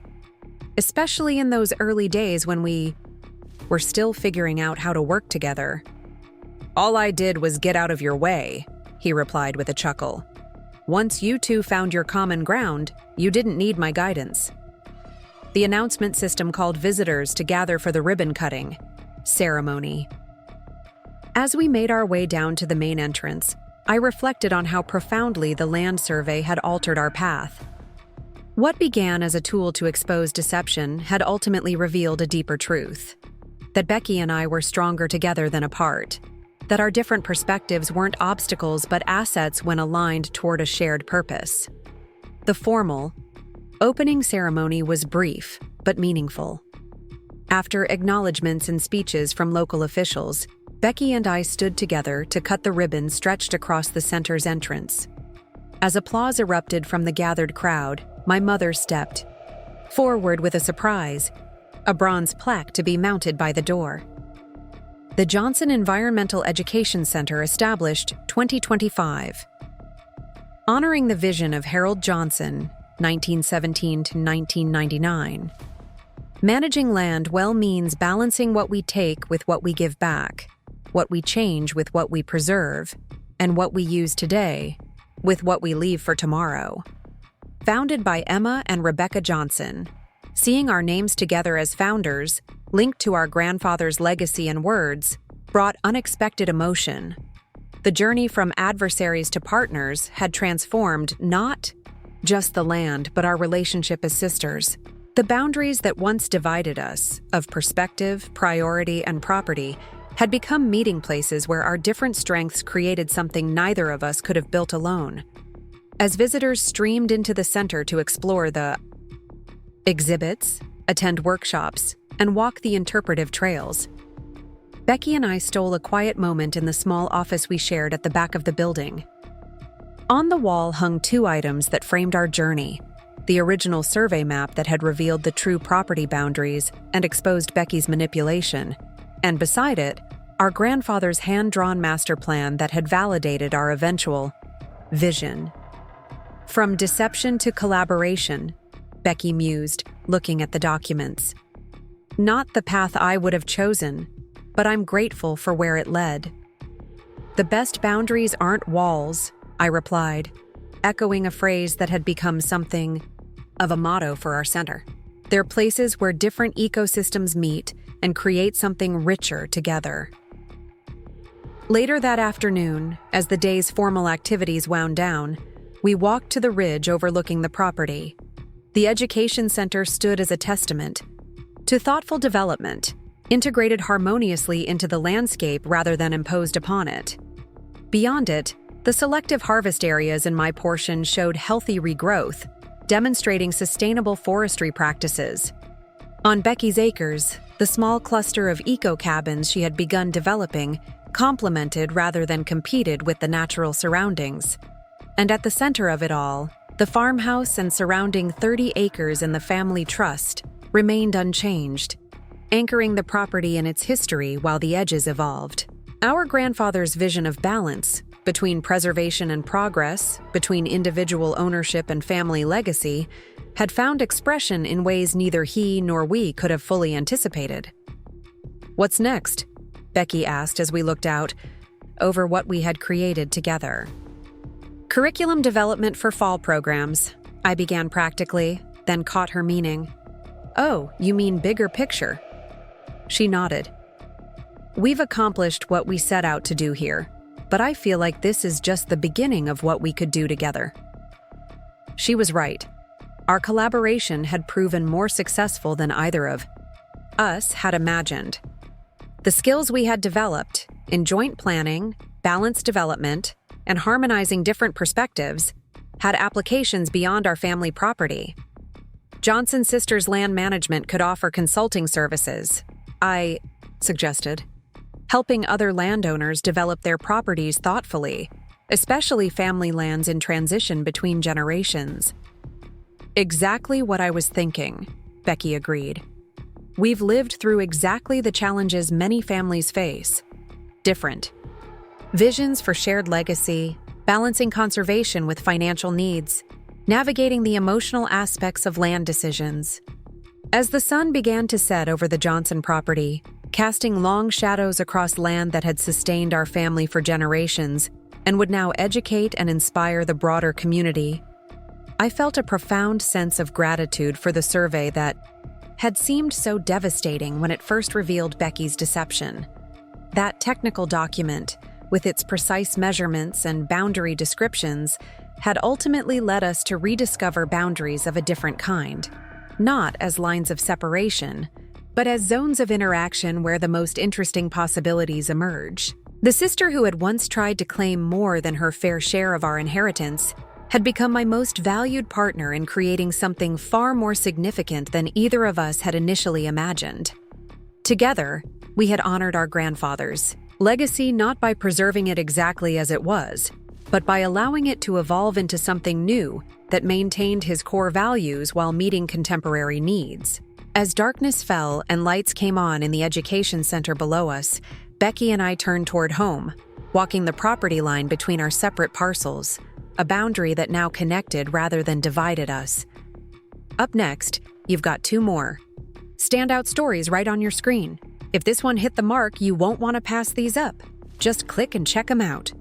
"especially in those early days when we were still figuring out how to work together." "All I did was get out of your way," he replied with a chuckle. "Once you two found your common ground, you didn't need my guidance." The announcement system called visitors to gather for the ribbon-cutting ceremony. As we made our way down to the main entrance, I reflected on how profoundly the land survey had altered our path. What began as a tool to expose deception had ultimately revealed a deeper truth: that Becky and I were stronger together than apart, that our different perspectives weren't obstacles but assets when aligned toward a shared purpose. The formal, opening ceremony was brief but meaningful. After acknowledgments and speeches from local officials, Becky and I stood together to cut the ribbon stretched across the center's entrance. As applause erupted from the gathered crowd, my mother stepped forward with a surprise: a bronze plaque to be mounted by the door. The Johnson Environmental Education Center established 2025. Honoring the vision of Harold Johnson, 1917 to 1999. Managing land well means balancing what we take with what we give back, what we change with what we preserve, and what we use today with what we leave for tomorrow. Founded by Emma and Rebecca Johnson, seeing our names together as founders, linked to our grandfather's legacy and words, brought unexpected emotion. The journey from adversaries to partners had transformed not just the land, but our relationship as sisters. The boundaries that once divided us, of perspective, priority, and property, had become meeting places where our different strengths created something neither of us could have built alone. As visitors streamed into the center to explore the exhibits, attend workshops, and walk the interpretive trails, Becky and I stole a quiet moment in the small office we shared at the back of the building. On the wall hung two items that framed our journey: the original survey map that had revealed the true property boundaries and exposed Becky's manipulation, and beside it, our grandfather's hand-drawn master plan that had validated our eventual vision. "From deception to collaboration," Becky mused, looking at the documents. "Not the path I would have chosen, but I'm grateful for where it led." "The best boundaries aren't walls," I replied, echoing a phrase that had become something of a motto for our center. "They're places where different ecosystems meet and create something richer together." Later that afternoon, as the day's formal activities wound down, we walked to the ridge overlooking the property. The education center stood as a testament to thoughtful development, integrated harmoniously into the landscape rather than imposed upon it. Beyond it, the selective harvest areas in my portion showed healthy regrowth, demonstrating sustainable forestry practices. On Becky's acres, the small cluster of eco-cabins she had begun developing complemented rather than competed with the natural surroundings. And at the center of it all, the farmhouse and surrounding 30 acres in the family trust remained unchanged, anchoring the property in its history while the edges evolved. Our grandfather's vision of balance between preservation and progress, between individual ownership and family legacy, had found expression in ways neither he nor we could have fully anticipated. "What's next?" Becky asked as we looked out over what we had created together. "Curriculum development for fall programs," I began practically, then caught her meaning. "Oh, you mean bigger picture?" She nodded. We've accomplished what we set out to do here, but I feel like this is just the beginning of what we could do together." She was right. Our collaboration had proven more successful than either of us had imagined. The skills we had developed in joint planning, balanced development, and harmonizing different perspectives had applications beyond our family property. Johnson Sisters Land Management could offer consulting services, I suggested, helping other landowners develop their properties thoughtfully, especially family lands in transition between generations. "Exactly what I was thinking," Becky agreed. "We've lived through exactly the challenges many families face. Different visions for shared legacy, balancing conservation with financial needs, navigating the emotional aspects of land decisions." As the sun began to set over the Johnson property, casting long shadows across land that had sustained our family for generations and would now educate and inspire the broader community, I felt a profound sense of gratitude for the survey that had seemed so devastating when it first revealed Becky's deception. That technical document, with its precise measurements and boundary descriptions, had ultimately led us to rediscover boundaries of a different kind, not as lines of separation, but as zones of interaction where the most interesting possibilities emerge. The sister who had once tried to claim more than her fair share of our inheritance had become my most valued partner in creating something far more significant than either of us had initially imagined. Together, we had honored our grandfather's legacy not by preserving it exactly as it was, but by allowing it to evolve into something new that maintained his core values while meeting contemporary needs. As darkness fell and lights came on in the education center below us, Becky and I turned toward home, walking the property line between our separate parcels, a boundary that now connected rather than divided us. Up next, you've got 2 more standout stories right on your screen. If this one hit the mark, you won't want to pass these up. Just click and check them out.